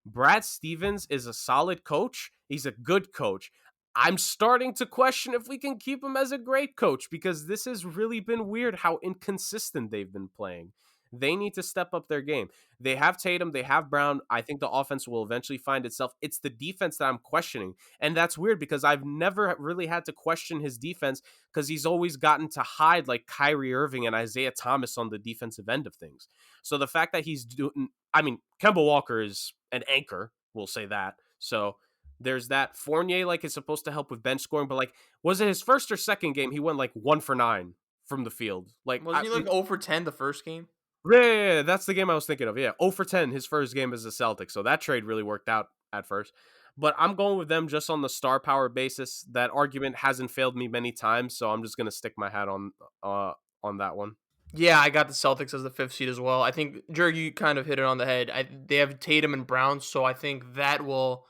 Brad Stevens is a solid coach. He's a good coach. I'm starting to question if we can keep him as a great coach because this has really been weird how inconsistent they've been playing. They need to step up their game. They have Tatum, they have Brown. I think the offense will eventually find itself. It's the defense that I'm questioning. And that's weird because I've never really had to question his defense because he's always gotten to hide like Kyrie Irving and Isaiah Thomas on the defensive end of things. So the fact that he's doing, I mean, Kemba Walker is an anchor, we'll say that. So there's that. Fournier like is supposed to help with bench scoring, but like, was it his first or second game? He went like 1 for 9 from the field. Like, Wasn't he like 0 for 10 the first game? yeah, that's the game I was thinking of. Yeah, 0 for 10 his first game as a Celtic. So that trade really worked out at first. But I'm going with them just on the star power basis. That argument hasn't failed me many times, so I'm just gonna stick my hat on that one. Yeah, I got the Celtics as the fifth seed as well. I think Jurg, you kind of hit it on the head. They have Tatum and Brown, so I think that will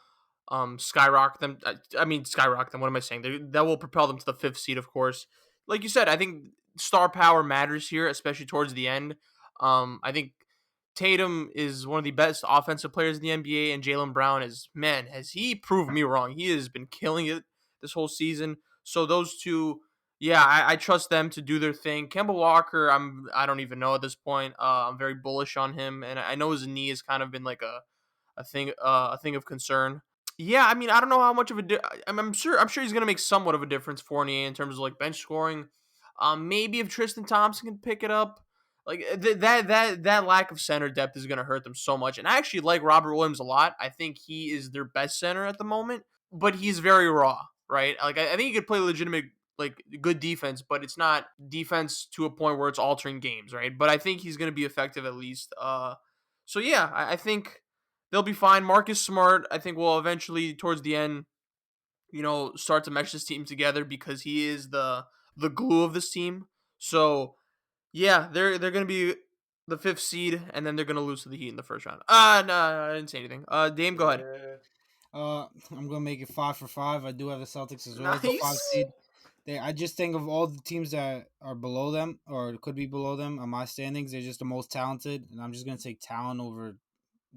skyrocket them. I mean, skyrocket them. What am I saying? That will propel them to the fifth seed, of course. Like you said, I think star power matters here, especially towards the end. I think Tatum is one of the best offensive players in the NBA, and Jaylen Brown is, man, has he proved me wrong? He has been killing it this whole season. So those two, yeah, I trust them to do their thing. Kemba Walker, I don't even know at this point. I'm very bullish on him, and I know his knee has kind of been like a thing of concern. Yeah, I mean, I don't know how much of a I'm sure he's gonna make somewhat of a difference, Fournier, in terms of like bench scoring. Maybe if Tristan Thompson can pick it up, like that lack of center depth is gonna hurt them so much. And I actually like Robert Williams a lot. I think he is their best center at the moment, but he's very raw, right? Like I think he could play legitimate, like good defense, but it's not defense to a point where it's altering games, right? But I think he's gonna be effective at least. So yeah, I think they'll be fine. Marcus Smart, I think, will eventually towards the end, start to mesh this team together because he is the glue of this team. So yeah, they're gonna be the fifth seed, and then they're gonna lose to the Heat in the first round. No, I didn't say anything. Dame, go ahead. I'm gonna make it 5 for 5. I do have the Celtics as well as the 5 seed. Nice. I just think of all the teams that are below them or could be below them on my standings, they're just the most talented, and I'm just gonna take talent over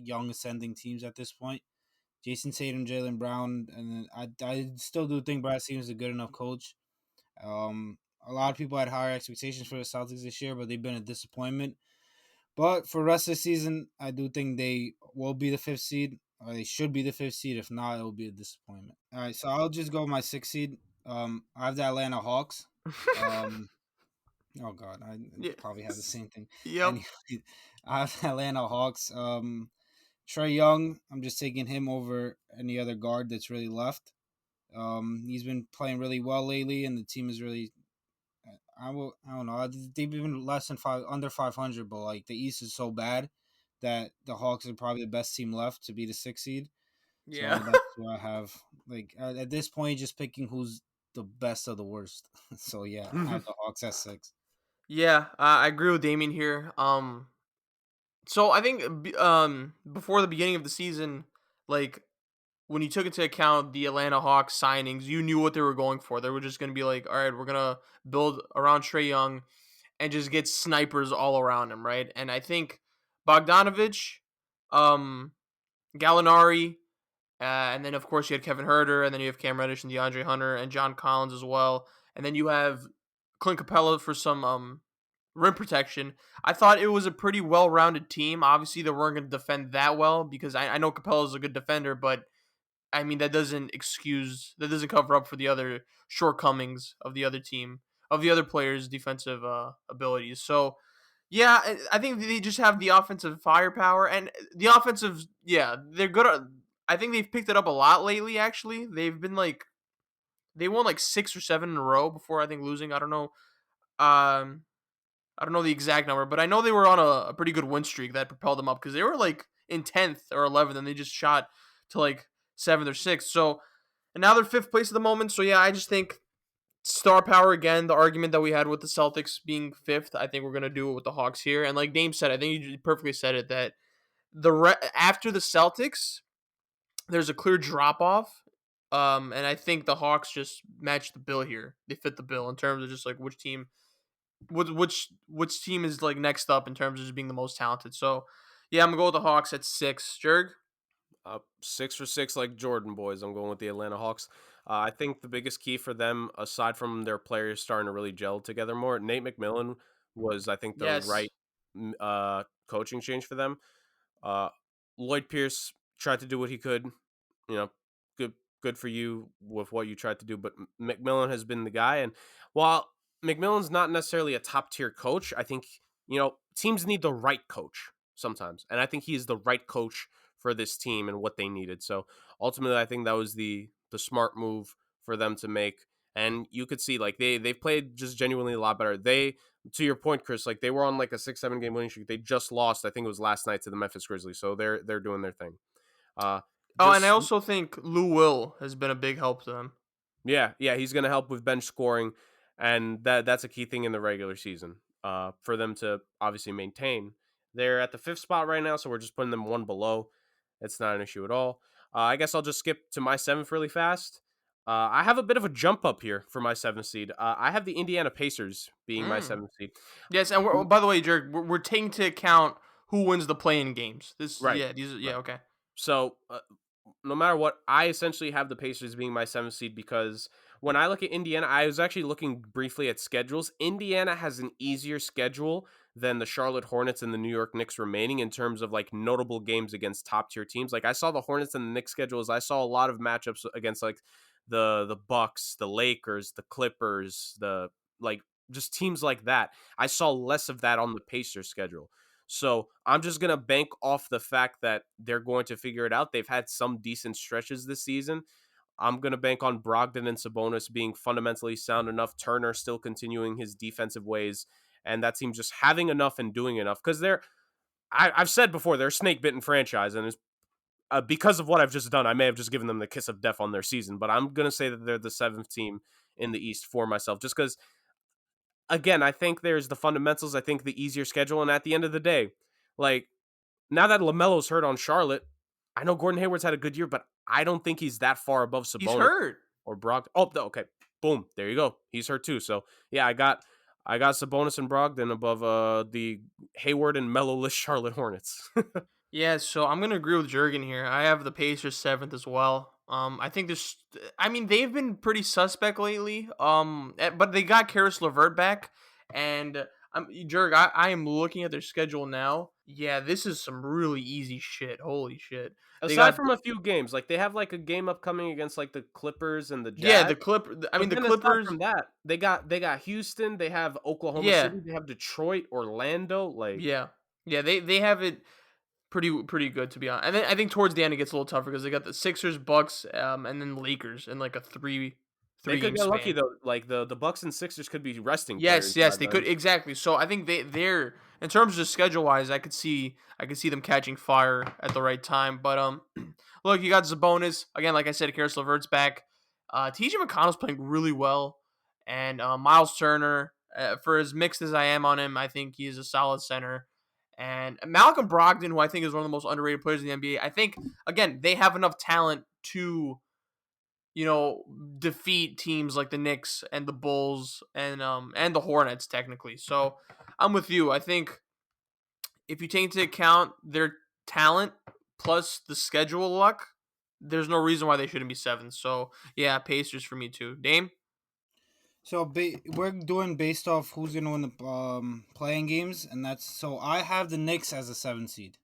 young ascending teams at this point. Jason Tatum, Jaylen Brown, and I still do think Brad Stevens is a good enough coach. A lot of people had higher expectations for the Celtics this year, but they've been a disappointment. But for the rest of the season, I do think they will be the fifth seed. They should be the 5th seed. If not, it will be a disappointment. All right, so I'll just go with my 6th seed. I have the Atlanta Hawks. Um, oh God, I probably have the Yes. same thing. Yep. Anyway, I have the Atlanta Hawks. Trey Young, I'm just taking him over any other guard that's really left. He's been playing really well lately, and the team is really. I don't know. They've been less than under 500, but like the East is so bad that the Hawks are probably the best team left to be the 6th seed. Yeah. So that's what I have. Like at this point, just picking who's the best of the worst. So yeah, I have the Hawks at 6. Yeah, I agree with Damien here. So I think before the beginning of the season, like when you took into account the Atlanta Hawks signings, you knew what they were going for. They were just going to be like, all right, we're gonna build around Trey Young and just get snipers all around him, right? And I think Bogdanovich, um, Gallinari, and then of course you had Kevin Herter, and then you have Cam Reddish and DeAndre Hunter and John Collins as well, and then you have Clint Capella for some rim protection. I thought it was a pretty well-rounded team. Obviously, they weren't going to defend that well because I know Capella is a good defender, but I mean that doesn't cover up for the other shortcomings of the other team of the other players' defensive abilities. So yeah, I think they just have the offensive firepower and the offensive. Yeah, they're good. I think they've picked it up a lot lately. Actually, they've been like they won like 6 or 7 in a row before I think losing. I don't know. I don't know the exact number, but I know they were on a pretty good win streak that propelled them up because they were like in 10th or 11th, and they just shot to like 7th or 6th. So, and now they're 5th place at the moment. So yeah, I just think star power again. The argument that we had with the Celtics being 5th, I think we're gonna do it with the Hawks here. And like Dame said, I think you perfectly said it that after the Celtics, there's a clear drop off. And I think the Hawks just match the bill here. They fit the bill in terms of just like which team is like next up in terms of just being the most talented. So yeah, I'm gonna go with the Hawks at 6. Jurg? 6 for 6, like Jordan boys. I'm going with the Atlanta Hawks. I think the biggest key for them, aside from their players starting to really gel together more, Nate McMillan was, I think, the Yes. right coaching change for them. Uh, Lloyd Pierce tried to do what he could. You know, good good for you with what you tried to do. But McMillan has been the guy, and while McMillan's not necessarily a top tier coach, I think teams need the right coach sometimes, and I think he is the right coach for this team and what they needed. So ultimately, I think that was the smart move for them to make. And you could see like they've played just genuinely a lot better. They, to your point, Chris, like they were on like a 6-7 game winning streak. They just lost, I think it was last night, to the Memphis Grizzlies. So they're doing their thing. Uh, Oh, and I just also think Lou Will has been a big help to them. yeah, he's gonna help with bench scoring, and that's a key thing in the regular season. For them to obviously maintain. They're at the 5th spot right now, so we're just putting them one below. It's not an issue at all. I guess I'll just skip to my 7th really fast. I have a bit of a jump up here for my 7th seed. I have the Indiana Pacers being my Mm. 7th seed. Yes, and by the way, Jurg, we're taking into account who wins the play-in games. Right, Yeah, right. okay. So no matter what, I essentially have the Pacers being my 7th seed because when I look at Indiana, I was actually looking briefly at schedules. Indiana has an easier schedule than the Charlotte Hornets and the New York Knicks remaining in terms of like notable games against top tier teams. Like I saw the Hornets and the Knicks schedules. I saw a lot of matchups against like the Bucks, the Lakers, the Clippers, the like just teams like that. I saw less of that on the Pacers schedule. So I'm just going to bank off the fact that they're going to figure it out. They've had some decent stretches this season. I'm going to bank on Brogdon and Sabonis being fundamentally sound enough, Turner still continuing his defensive ways, and that team just having enough and doing enough. Because I've said before, they're a snake-bitten franchise, and it's, because of what I've just done, I may have just given them the kiss of death on their season, but I'm going to say that they're the 7th team in the East for myself, just because again, I think there's the fundamentals. I think the easier schedule. And at the end of the day, like now that LaMelo's hurt on Charlotte, I know Gordon Hayward's had a good year, but I don't think he's that far above He's Sabonis hurt. or Brogdon. Oh, okay. Boom. There you go. He's hurt too. So yeah, I got Sabonis and Brogdon above the Hayward and Melo-less Charlotte Hornets. Yeah, so I'm gonna agree with Jurgen here. I have the Pacers 7th as well. I think this. I mean, they've been pretty suspect lately. But they got Karis LeVert back, and Jurg, I am looking at their schedule now. Yeah, this is some really easy shit. Holy shit. They Aside got from a few games, like, they have, like, a game upcoming against, like, the Clippers and the yeah, Jazz, I mean but the then aside Clippers. from that, they got Houston, they have Oklahoma Yeah. City, they have Detroit, Orlando, like, Yeah. Yeah, they have it pretty good to be honest. And then I think towards the end it gets a little tougher because they got the Sixers, Bucks, and then Lakers in like a they three could game get lucky span. though, like, the Bucks and Sixers could be resting players Yes, by yes, they then. could exactly. So I think they're in terms of schedule wise, I could see them catching fire at the right time. But look, you got Zabonis again. Like I said, Karis LeVert's back. T.J. McConnell's playing really well, and Miles Turner. For as mixed as I am on him, I think he is a solid center. And Malcolm Brogdon, who I think is one of the most underrated players in the NBA. I think again they have enough talent to defeat teams like the Knicks and the Bulls and the Hornets technically. So I'm with you. I think if you take into account their talent plus the schedule luck, there's no reason why they shouldn't be seventh. So yeah, Pacers for me too. Dame? So we're doing based off who's gonna win the playing games, and that's so I have the Knicks as a 7 seed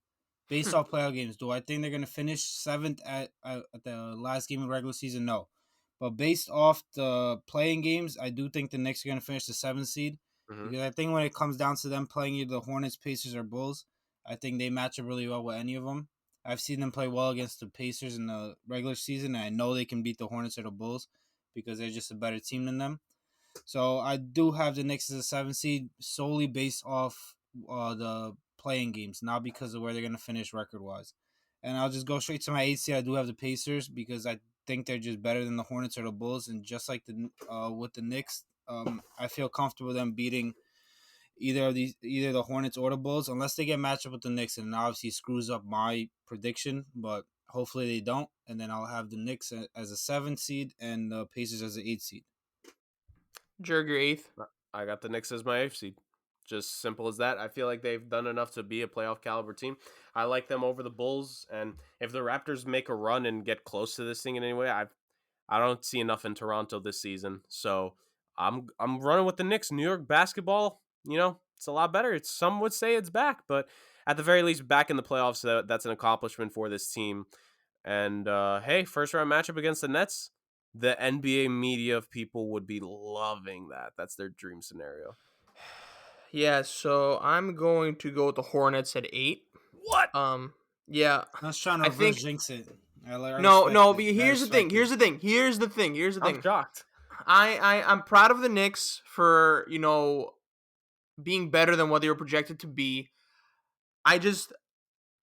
based off playoff games. Do I think they're gonna finish seventh at the last game of the regular season? No, but based off the playing games, I do think the Knicks are gonna finish the 7 seed Mhm. because I think when it comes down to them playing either the Hornets, Pacers, or Bulls, I think they match up really well with any of them. I've seen them play well against the Pacers in the regular season, and I know they can beat the Hornets or the Bulls because they're just a better team than them. So I do have the Knicks as a 7 seed solely based off the playing games, not because of where they're going to finish record wise. And I'll just go straight to my 8 seed. I do have the Pacers because I think they're just better than the Hornets or the Bulls, and just like the with the Knicks, I feel comfortable them beating either the Hornets or the Bulls, unless they get matched up with the Knicks, and it obviously screws up my prediction. But hopefully they don't, and then I'll have the Knicks as a 7 seed and the Pacers as an 8 seed. Jurg, your eighth? I got the Knicks as my eighth seed. Just simple as that. I feel like they've done enough to be a playoff caliber team. I like them over the Bulls, and if the Raptors make a run and get close to this thing in any way, I don't see enough in Toronto this season. So I'm running with the Knicks. New York basketball, it's a lot better. Some would say it's back, but at the very least, back in the playoffs, that's an accomplishment for this team. And hey, first round matchup against the Nets. The NBA media of people would be loving that. That's their dream scenario. Yeah, so I'm going to go with the Hornets at 8. What? Yeah. I was trying to I reverse think jinx it. I no, respect no, it. but I here's the thing. respect it. Here's the I'm thing. shocked. I'm proud of the Knicks for, being better than what they were projected to be. I just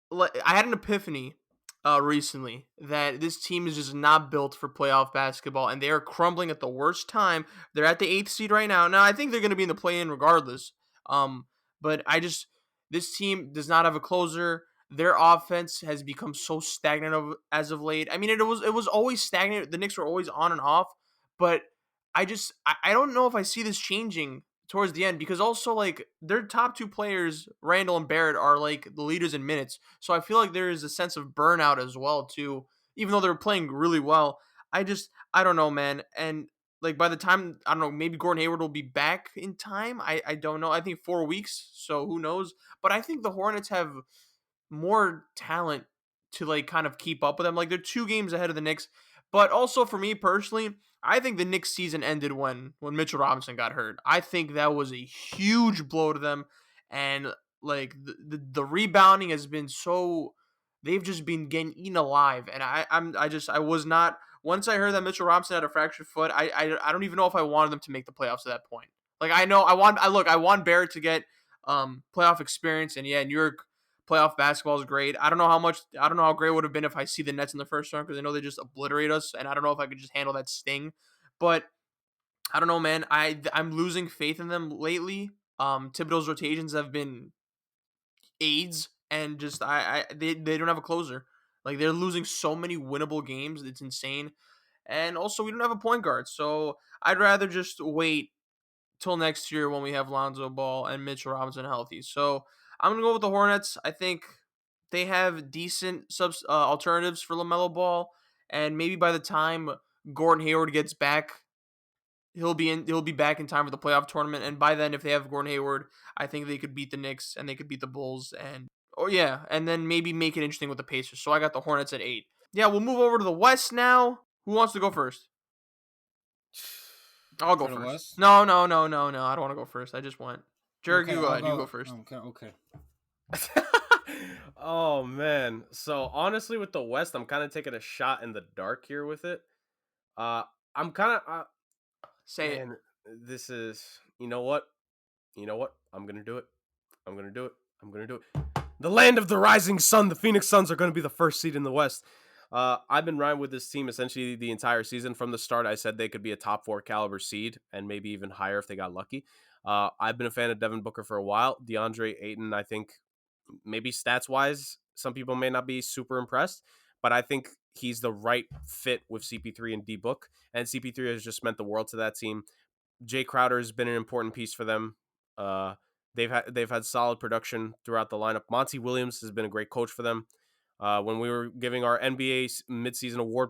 I had an epiphany recently that this team is just not built for playoff basketball, and they are crumbling at the worst time. They're at the 8th seed right now. Now I think they're going to be in the play-in regardless. But this team does not have a closer. Their offense has become so stagnant as of late. I mean, it was always stagnant. The Knicks were always on and off, but I don't know if I see this changing towards the end because also like their top two players, Randall and Barrett, are like the leaders in minutes. So I feel like there is a sense of burnout as well too, even though they're playing really well. I don't know, man. And like by the time I don't know, maybe Gordon Hayward will be back in time. I don't know. I think 4 weeks, so who knows? But I think the Hornets have more talent to like kind of keep up with them. Like they're 2 games ahead of the Knicks. But also for me personally, I think the Knicks season ended when Mitchell Robinson got hurt. I think that was a huge blow to them, and like the rebounding has been so they've just been getting eaten alive. And I was not once I heard that Mitchell Robinson had a fractured foot. I don't even know if I wanted them to make the playoffs at that point. Like I want Barrett to get playoff experience, and yeah, New York playoff basketball is great. I don't know how great it would have been if I see the Nets in the first round because I know they just obliterate us, and I don't know if I could just handle that sting. But I don't know, man. I'm losing faith in them lately. Thibodeau's rotations have been AIDS, and just they don't have a closer. Like they're losing so many winnable games, it's insane. And also we don't have a point guard, so I'd rather just wait till next year when we have Lonzo Ball and Mitchell Robinson healthy. So I'm gonna go with the Hornets. I think they have decent alternatives for LaMelo Ball, and maybe by the time Gordon Hayward gets back, he'll be back in time for the playoff tournament. And by then, if they have Gordon Hayward, I think they could beat the Knicks and they could beat the Bulls and Oh yeah, and then maybe make it interesting with the Pacers. So I got the Hornets at 8. Yeah, we'll move over to the West now. Who wants to go first? I'll go For the first. West. No, no, no, no, no. I don't want to go first. I just went. Jurg, Okay, you go I'll ahead. You go go. first. Okay. Oh man. So honestly, with the West, I'm kind of taking a shot in the dark here with it. Uh, I'm kind of Say it. man. This is you know what? You know what? I'm gonna do it. I'm gonna do it. I'm gonna do it. The land of the rising sun. The Phoenix Suns are gonna be the first seed in the West. I've been riding with this team essentially the entire season. From the start, I said they could be a top 4 caliber seed and maybe even higher if they got lucky. I've been a fan of Devin Booker for a while. DeAndre Ayton, I think maybe stats wise, some people may not be super impressed, but I think he's the right fit with CP3 and D Book. And CP3 has just meant the world to that team. Jay Crowder has been an important piece for them. Uh, they've had solid production throughout the lineup. Monty Williams has been a great coach for them. When we were giving our NBA midseason award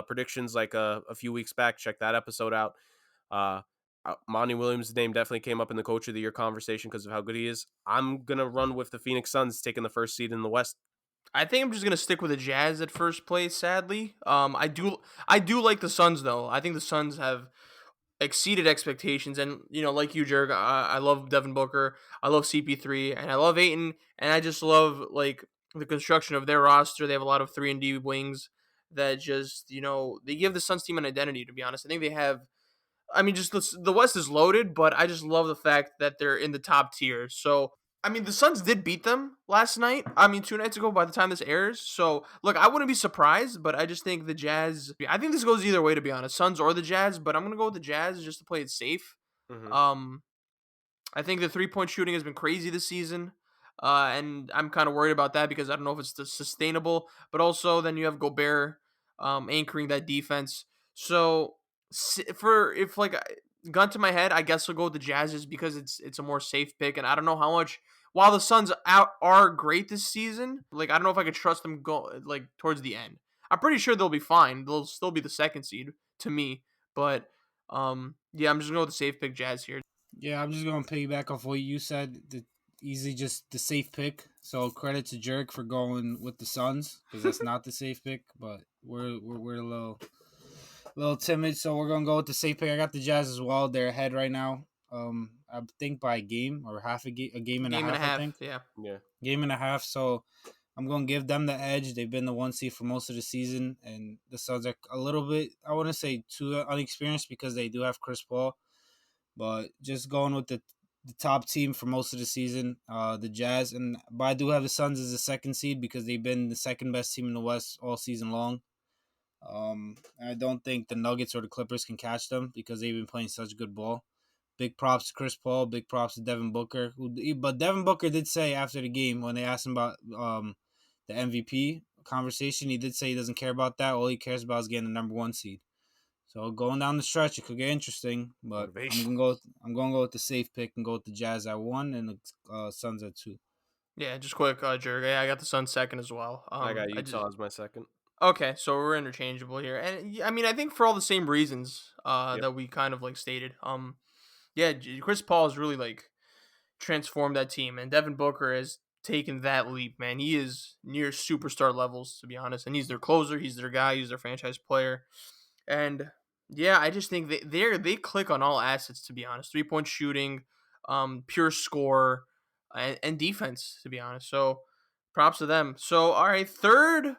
predictions like a few weeks back, check that episode out. Uh, Monty Williams' name definitely came up in the Coach of the Year conversation because of how good he is. I'm gonna run with the Phoenix Suns taking the first seed in the West. I think I'm just gonna stick with the Jazz at first place. Sadly, I do like the Suns though. I think the Suns have exceeded expectations, and like you, Jurg, I love Devin Booker, I love CP3, and I love Aiton, and I just love like the construction of their roster. They have a lot of 3-and-D wings that just they give the Suns team an identity. To be honest, I think they have. I mean, just the West is loaded, but I just love the fact that they're in the top tier. So, I mean, the Suns did beat them last night. I mean, 2 nights ago by the time this airs. So, look, I wouldn't be surprised, but I just think the Jazz. I think this goes either way, to be honest, Suns or the Jazz. But I'm gonna go with the Jazz just to play it safe. Mm-hmm. Um, I think the 3-point shooting has been crazy this season. And I'm kind of worried about that because I don't know if it's sustainable. But also, then you have Gobert anchoring that defense. So, for if like gun to my head, I guess I'll go with the Jazz just because it's a more safe pick. And I don't know how much. While the Suns are great this season, like I don't know if I could trust them go like towards the end. I'm pretty sure they'll be fine. They'll still be the second seed to me. But yeah, I'm just gonna go with the safe pick Jazz here. Yeah, I'm just gonna piggyback off what you said. Easy, just the safe pick. So credit to Jurg for going with the Suns because that's not the safe pick. But we're a little timid, so we're gonna go with the safe pick. I got the Jazz as well. They're ahead right now. I think by a game or a game and a Game and a half. I half, think yeah. Yeah. game and a half. So I'm gonna give them the edge. They've been the 1 seed for most of the season, and the Suns are a little bit. I wouldn't say too unexperienced because they do have Chris Paul. But just going with the top team for most of the season, the Jazz, but I do have the Suns as the second seed because they've been the second best team in the West all season long. I don't think the Nuggets or the Clippers can catch them because they've been playing such good ball. Big props to Chris Paul. Big props to Devin Booker. But Devin Booker did say after the game when they asked him about the MVP conversation, he did say he doesn't care about that. All he cares about is getting the number 1 seed. So going down the stretch, it could get interesting. But Motivation. I'm gonna go with the safe pick and go with the Jazz at 1 and the Suns at 2. Yeah, just quick, Jurg. Yeah, I got the Suns second as well. I got Utah as my second. Okay, so we're interchangeable here, and I mean, I think for all the same reasons Yep. that we kind of like stated. Yeah, Chris Paul has really like transformed that team, and Devin Booker has taken that leap. Man, he is near superstar levels, to be honest, and he's their closer, he's their guy, he's their franchise player, and yeah, I just think they click on all assets, to be honest. 3-point shooting, pure score, and defense, to be honest. So props to them. So all right, third.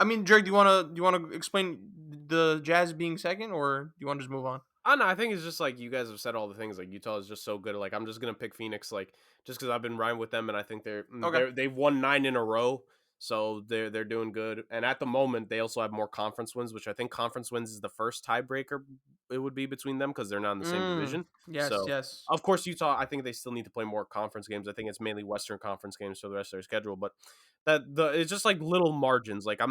I mean, Drake, do you wanna explain the Jazz being second, or do you want to just move on? I don't know. I think it's just like you guys have said all the things. Like Utah is just so good. Like I'm just gonna pick Phoenix. Like just because I've been riding with them, and I think Okay. they've won 9 in a row, so they're doing good. And at the moment, they also have more conference wins, which I think conference wins is the first tiebreaker. It would be between them because they're not in the same division. Yes, So yes. of course, Utah. I think they still need to play more conference games. I think it's mainly Western Conference games for the rest of their schedule. But it's just like little margins. Like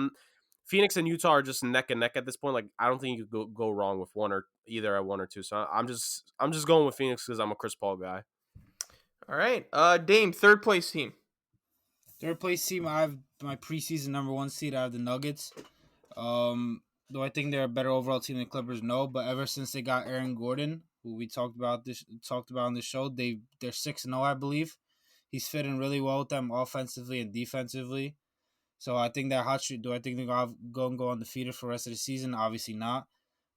Phoenix and Utah are just neck and neck at this point. Like I don't think you could go wrong with one or either at 1 or 2. So I'm just going with Phoenix because I'm a Chris Paul guy. All right. Dame, third place team. Third place team, I have my preseason number 1 seed. I have the Nuggets. Do I think they're a better overall team than the Clippers? No, but ever since they got Aaron Gordon, who we talked about on this show, they're 6-0, I believe. He's fitting really well with them offensively and defensively. So I think that hot streak. Do I think they're going to go undefeated for the rest of the season? Obviously not.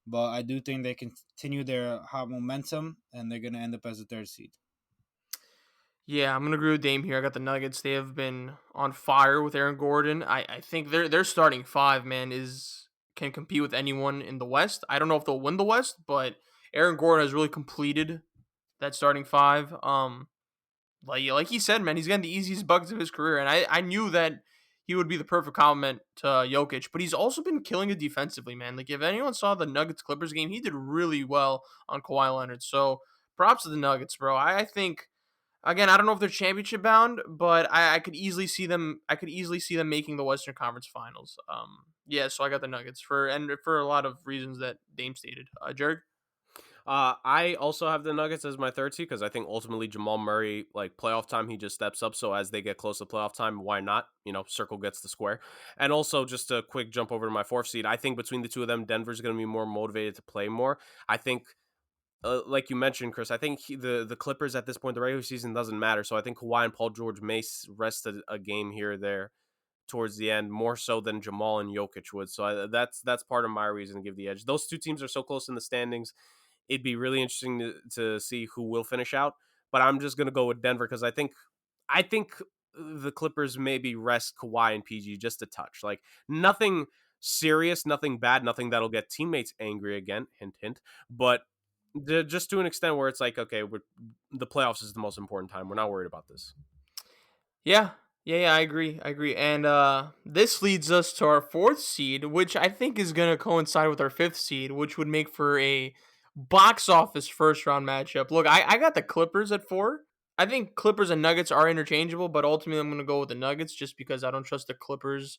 But I do think they continue their hot momentum, and they're going to end up as a third seed. Yeah, I'm gonna agree with Dame here. I got the Nuggets. They have been on fire with Aaron Gordon. I think their starting five, man, can compete with anyone in the West. I don't know if they'll win the West, but Aaron Gordon has really completed that starting five. Like he said, man, he's getting the easiest buckets of his career, and I knew that he would be the perfect complement to Jokic. But he's also been killing it defensively, man. Like if anyone saw the Nuggets Clippers game, he did really well on Kawhi Leonard. So props to the Nuggets, bro. I think. Again, I don't know if they're championship bound, but I could easily see them. I could easily see them making the Western Conference Finals. Yeah, so I got the Nuggets for a lot of reasons that Dame stated. Jurg? I also have the Nuggets as my third seed because I think ultimately Jamal Murray, like playoff time, he just steps up. So as they get close to playoff time, why not? Circle gets the square. And also just a quick jump over to my fourth seed. I think between the two of them, Denver's going to be more motivated to play more. I think like you mentioned, Chris, I think the Clippers at this point, the regular season doesn't matter. So I think Kawhi and Paul George may rest a game here or there towards the end, more so than Jamal and Jokic would. So that's part of my reason to give the edge. Those two teams are so close in the standings. It'd be really interesting to see who will finish out. But I'm just going to go with Denver because I think the Clippers maybe rest Kawhi and PG just a touch. Like nothing serious, nothing bad, nothing that'll get teammates angry again. Hint, hint. But just to an extent where it's like, okay, the playoffs is the most important time. We're not worried about this. Yeah. Yeah, I agree. And this leads us to our fourth seed, which I think is going to coincide with our fifth seed, which would make for a box office first round matchup. Look, I got the Clippers at 4. I think Clippers and Nuggets are interchangeable, but ultimately I'm going to go with the Nuggets just because I don't trust the Clippers.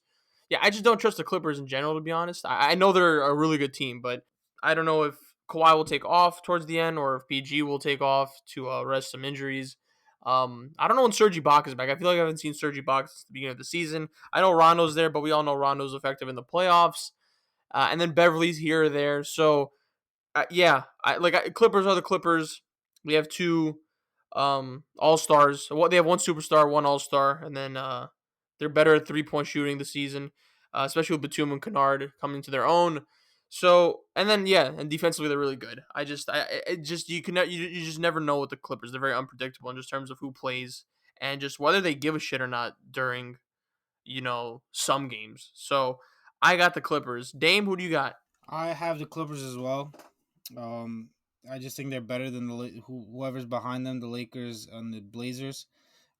Yeah, I just don't trust the Clippers in general, to be honest. I know they're a really good team, but I don't know if Kawhi will take off towards the end or if PG will take off to rest some injuries. I don't know when Serge Ibaka is back. I feel like I haven't seen Serge Ibaka since the beginning of the season. I know Rondo's there, but we all know Rondo's effective in the playoffs. And then Beverly's here or there. So yeah, Clippers are the Clippers. We have two all stars. They have one superstar, one all star, and then they're better at 3-point shooting this season, especially with Batum and Kennard coming to their own. So and then yeah, and defensively they're really good. You just never know with the Clippers. They're very unpredictable in just terms of who plays and just whether they give a shit or not during some games. So I got the Clippers. Dame, who do you got? I have the Clippers as well. Um, I just think they're better than whoever's behind them, the Lakers and the Blazers.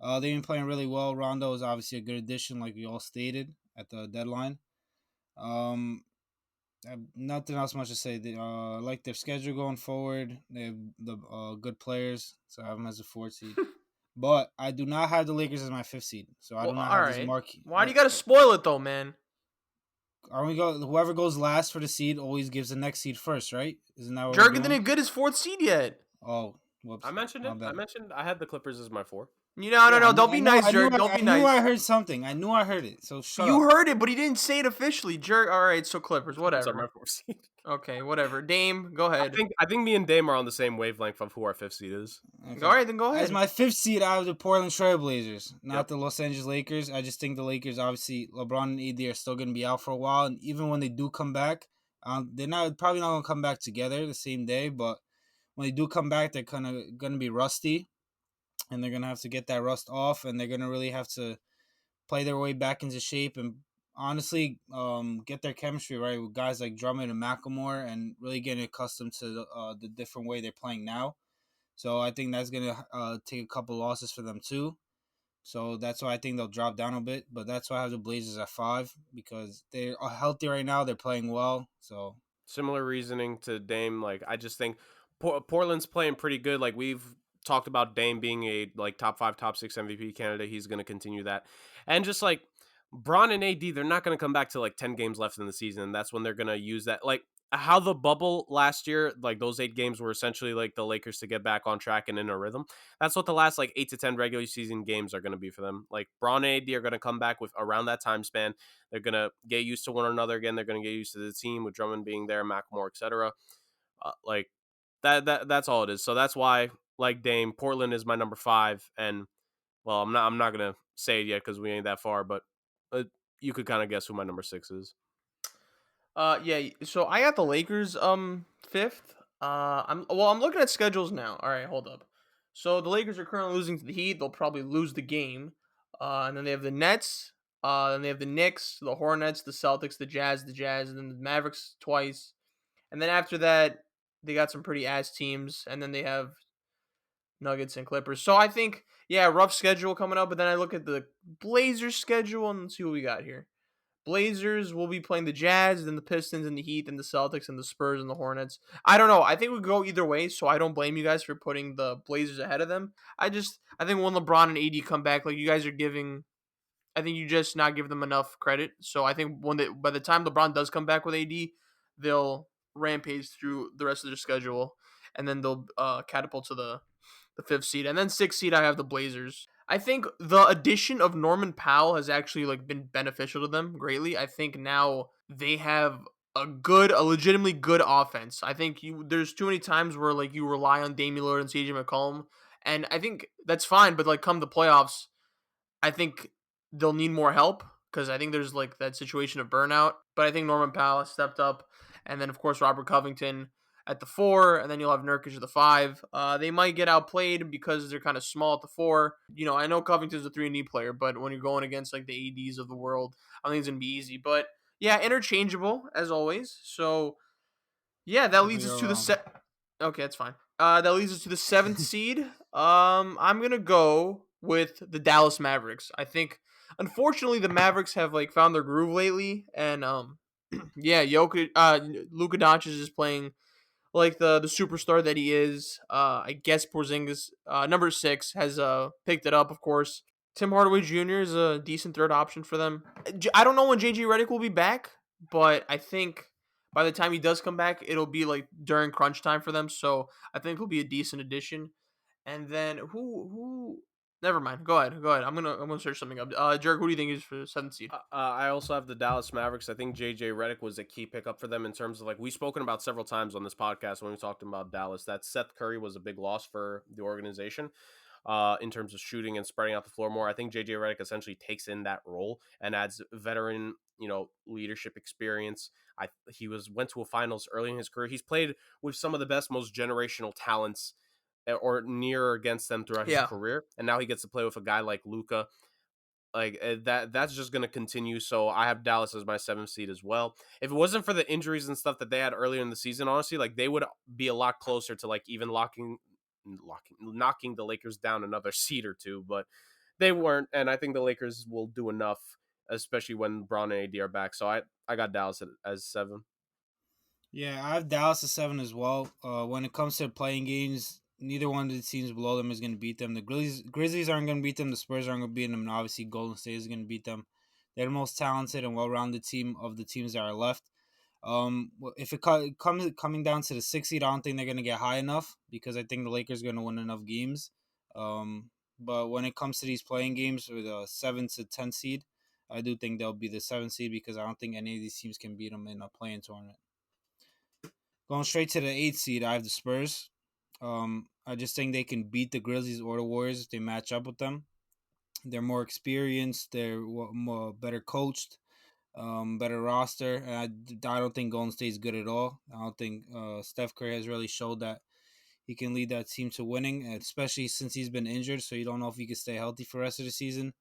They've been playing really well. Rondo is obviously a good addition, like we all stated at the deadline. Um, nothing else much to say. They like their schedule going forward. They have the good players, so I have them as a 4th seed. But I do not have the Lakers as my 5th seed, so I Well, do not all have this right. marquee. Why do you got to spoil it though, man? Whoever goes last for the seed always gives the next seed first, right? Isn't that what we're Jurgen doing? didn't get his 4th seed yet. Oh, whoops. I mentioned My it. bad. I had the Clippers as my 4. No. Don't be nice, I Jurg. Don't be I knew nice. I heard something. I knew I heard it. So shut You up. heard it, but he didn't say it officially. Jurg. All right, so Clippers, Those are my whatever. 4 seed. Okay, whatever. Dame, go ahead. I think me and Dame are on the same wavelength of who our 5th seed is. Okay. All right, then go ahead. As my 5th seed, I have the Portland Trailblazers, not Yep. the Los Angeles Lakers. I just think the Lakers, obviously, LeBron and AD are still going to be out for a while, and even when they do come back, they're probably not going to come back together the same day. But when they do come back, they're kind of going to be rusty, and they're going to have to get that rust off, and they're going to really have to play their way back into shape and honestly get their chemistry right with guys like Drummond and McLemore and really getting accustomed to the different way they're playing now. So I think that's going to take a couple losses for them too. So that's why I think they'll drop down a bit. But that's why I have the Blazers at 5 because they're healthy right now. They're playing well. So Similar reasoning to Dame. Like I just think Portland's playing pretty good. Like we've talked about Dame being a like top 5, top 6 MVP candidate. He's going to continue that. And just like Bron and AD, they're not going to come back to like 10 games left in the season. And that's when they're going to use that. Like how the bubble last year, like those 8 games were essentially like the Lakers to get back on track and in a rhythm. That's what the last like 8 to 10 regular season games are going to be for them. Like Bron and AD are going to come back with around that time span. They're going to get used to one another again. They're going to get used to the team with Drummond being there, McLemore, etc. Like that's all it is. So that's why, like Dame, Portland is my number 5, and well, I'm not gonna say it yet because we ain't that far, but uh, you could kind of guess who my number 6 is. Yeah. So I got the Lakers fifth. I'm looking at schedules now. All right, hold up. So the Lakers are currently losing to the Heat. They'll probably lose the game. And then they have the Nets. Then they have the Knicks, the Hornets, the Celtics, the Jazz, and then the Mavericks twice. And then after that, they got some pretty ass teams. And then they have Nuggets and Clippers. So I think, yeah, rough schedule coming up. But then I look at the Blazers schedule and see what we got here. Blazers will be playing the Jazz, then the Pistons and the Heat, and the Celtics and the Spurs and the Hornets. I don't know. I think we go either way, so I don't blame you guys for putting the Blazers ahead of them. I think when LeBron and AD come back, like you guys are giving, I think you just not give them enough credit. So I think by the time LeBron does come back with AD, they'll rampage through the rest of their schedule, and then they'll catapult to the fifth seed, and then sixth seed I have the Blazers. I think the addition of Norman Powell has actually like been beneficial to them greatly. I think now they have a legitimately good offense. I think there's too many times where like you rely on Damian Lillard and CJ McCollum, and I think that's fine. But like come the playoffs, I think they'll need more help because I think there's like that situation of burnout. But I think Norman Powell has stepped up, and then of course Robert Covington at the 4, and then you'll have Nurkic at the 5. They might get outplayed because they're kind of small at the 4. You know, I know Covington's a 3-and-D player, but when you're going against like the ADs of the world, I think it's gonna be easy. But yeah, interchangeable as always. So yeah, that leads us You're to the wrong. set. Okay, that's fine. That leads us to the seventh seed. I'm gonna go with the Dallas Mavericks. I think, unfortunately, the Mavericks have like found their groove lately, and yeah, Luka Doncic is playing like the superstar that he is. I guess Porzingis, number 6, has picked it up. Of course, Tim Hardaway Jr. is a decent third option for them. I don't know when JJ Redick will be back, but I think by the time he does come back, it'll be like during crunch time for them. So I think he'll be a decent addition. And then who? Never mind. Go ahead. Go ahead. I'm gonna search something up. Jurg, who do you think is for the seventh seed? I also have the Dallas Mavericks. I think JJ Redick was a key pickup for them in terms of like we've spoken about several times on this podcast when we talked about Dallas. That Seth Curry was a big loss for the organization. In terms of shooting and spreading out the floor more, I think JJ Redick essentially takes in that role and adds veteran, leadership experience. He went to a finals early in his career. He's played with some of the best, most generational talents or near against them throughout his Yeah. career, and now he gets to play with a guy like Luka. Like that's just going to continue. So I have Dallas as my 7th seed as well. If it wasn't for the injuries and stuff that they had earlier in the season, honestly, like they would be a lot closer to like even knocking the Lakers down another seed or two, but they weren't. And I think the Lakers will do enough, especially when Braun and AD are back. So I got Dallas as 7. Yeah, I have Dallas at 7 as well. When it comes to playing games, neither one of the teams below them is going to beat them. The Grizzlies aren't going to beat them. The Spurs aren't going to beat them. And obviously, Golden State is going to beat them. They're the most talented and well-rounded team of the teams that are left. If it comes coming down to the 6th seed, I don't think they're going to get high enough because I think the Lakers are going to win enough games. But when it comes to these playing games with a 7 to 10 seed, I do think they'll be the 7th seed because I don't think any of these teams can beat them in a playing tournament. Going straight to the 8th seed, I have the Spurs. I just think they can beat the Grizzlies or the Warriors if they match up with them. They're more experienced. They're more better coached, better roster. And I don't think Golden State's good at all. I don't think Steph Curry has really showed that he can lead that team to winning, especially since he's been injured. So you don't know if he can stay healthy for the rest of the season.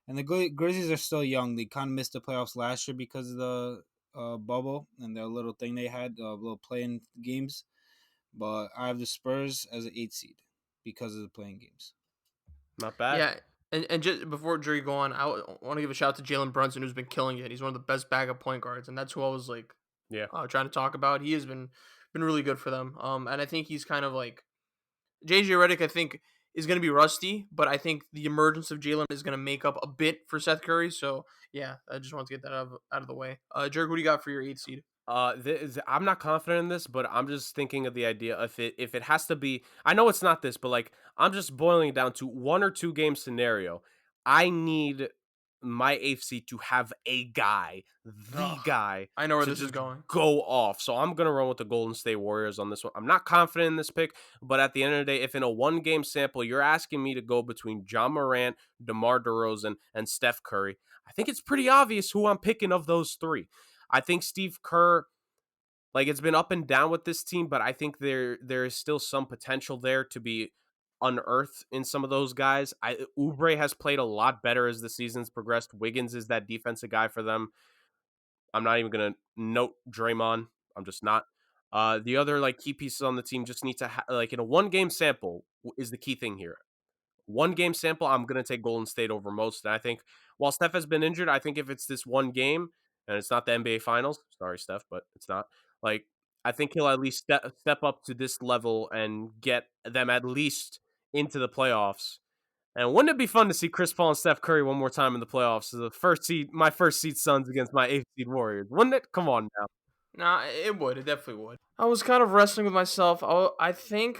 And the Grizzlies are still young. They kind of missed the playoffs last year because of the bubble and their little thing they had, little playing games. But I have the Spurs as an 8 seed because of the playing games. Not bad. Yeah, and just before Jerry go on, I want to give a shout out to Jalen Brunson, who's been killing it. He's one of the best backup point guards, and that's who I was like Yeah. trying to talk about. He has been really good for them. And I think he's kind of like JJ Redick. I think is going to be rusty, but I think the emergence of Jalen is going to make up a bit for Seth Curry. So yeah, I just want to get that out of the way. Jurg, what do you got for your 8th seed? I'm not confident in this, but I'm just thinking of the idea if it has to be. I know it's not this, but like I'm just boiling it down to 1 or 2 game scenario. I need my AFC to have a guy, the Ugh, guy, I know where to this is just going. go off. So I'm gonna run with the Golden State Warriors on this one. I'm not confident in this pick, but at the end of the day, if in a 1-game sample you're asking me to go between John Morant, DeMar DeRozan, and Steph Curry, I think it's pretty obvious who I'm picking of those three. I think Steve Kerr, like, it's been up and down with this team, but I think there is still some potential there to be unearthed in some of those guys. Oubre has played a lot better as the season's progressed. Wiggins is that defensive guy for them. I'm not even gonna note Draymond. I'm just not. The other like key pieces on the team just need to like in a 1-game sample is the key thing here. 1-game sample, I'm going to take Golden State over most. And I think while Steph has been injured, I think if it's this 1 game and it's not the NBA Finals, sorry, Steph, but it's not. Like, I think he'll at least step up to this level and get them at least into the playoffs. And wouldn't it be fun to see Chris Paul and Steph Curry one more time in the playoffs? So the first seed, my first seed Suns against my 8th seed Warriors. Wouldn't it? Come on now. Nah, it would. It definitely would. I was kind of wrestling with myself. I think,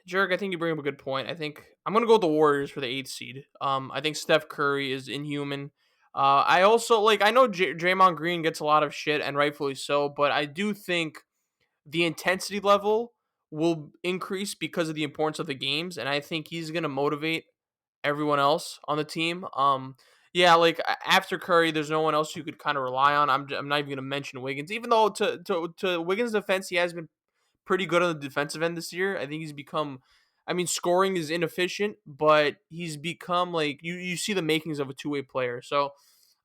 Jurg, I think you bring up a good point. I think I'm gonna go with the Warriors for the 8th seed. I think Steph Curry is inhuman. I also like. I know Draymond Green gets a lot of shit, and rightfully so. But I do think the intensity level will increase because of the importance of the games, and I think he's gonna motivate everyone else on the team. Yeah, like after Curry, there's no one else you could kind of rely on. I'm not even gonna mention Wiggins, even though to Wiggins' defense, he has been pretty good on the defensive end this year. I think he's become. I mean, scoring is inefficient, but he's become like you see the makings of a two-way player. So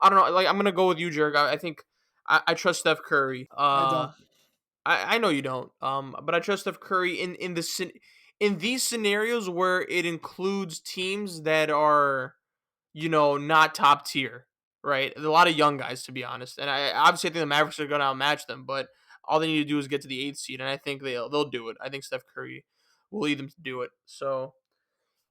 I don't know. Like I'm gonna go with you, Jurg. I think I trust Steph Curry. I don't. I know you don't. But I trust Steph Curry in these scenarios where it includes teams that are, not top tier, right? A lot of young guys, to be honest. And I obviously think the Mavericks are going to outmatch them, but all they need to do is get to the 8th seed, and I think they'll do it. I think Steph Curry will lead them to do it. So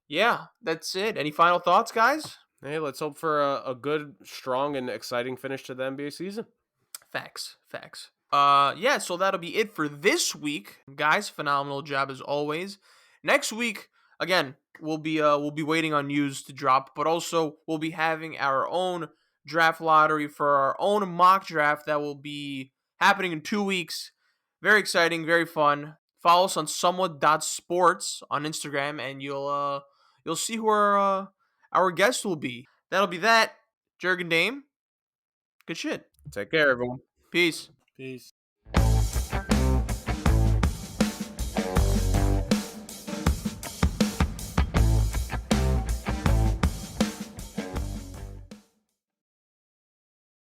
yeah, that's it. Any final thoughts, guys? Hey, let's hope for a good, strong, and exciting finish to the NBA season. Facts, facts. Yeah, so that'll be it for this week, guys. Phenomenal job as always. Next week, again, we'll be waiting on news to drop, but also we'll be having our own draft lottery for our own mock draft that will be happening in 2 weeks. Very exciting, very fun. Follow us on SomeWhatSports on Instagram, and you'll see who our guest will be. That'll be that. Jurgen Dame. Good shit. Take care, everyone. Peace. Peace.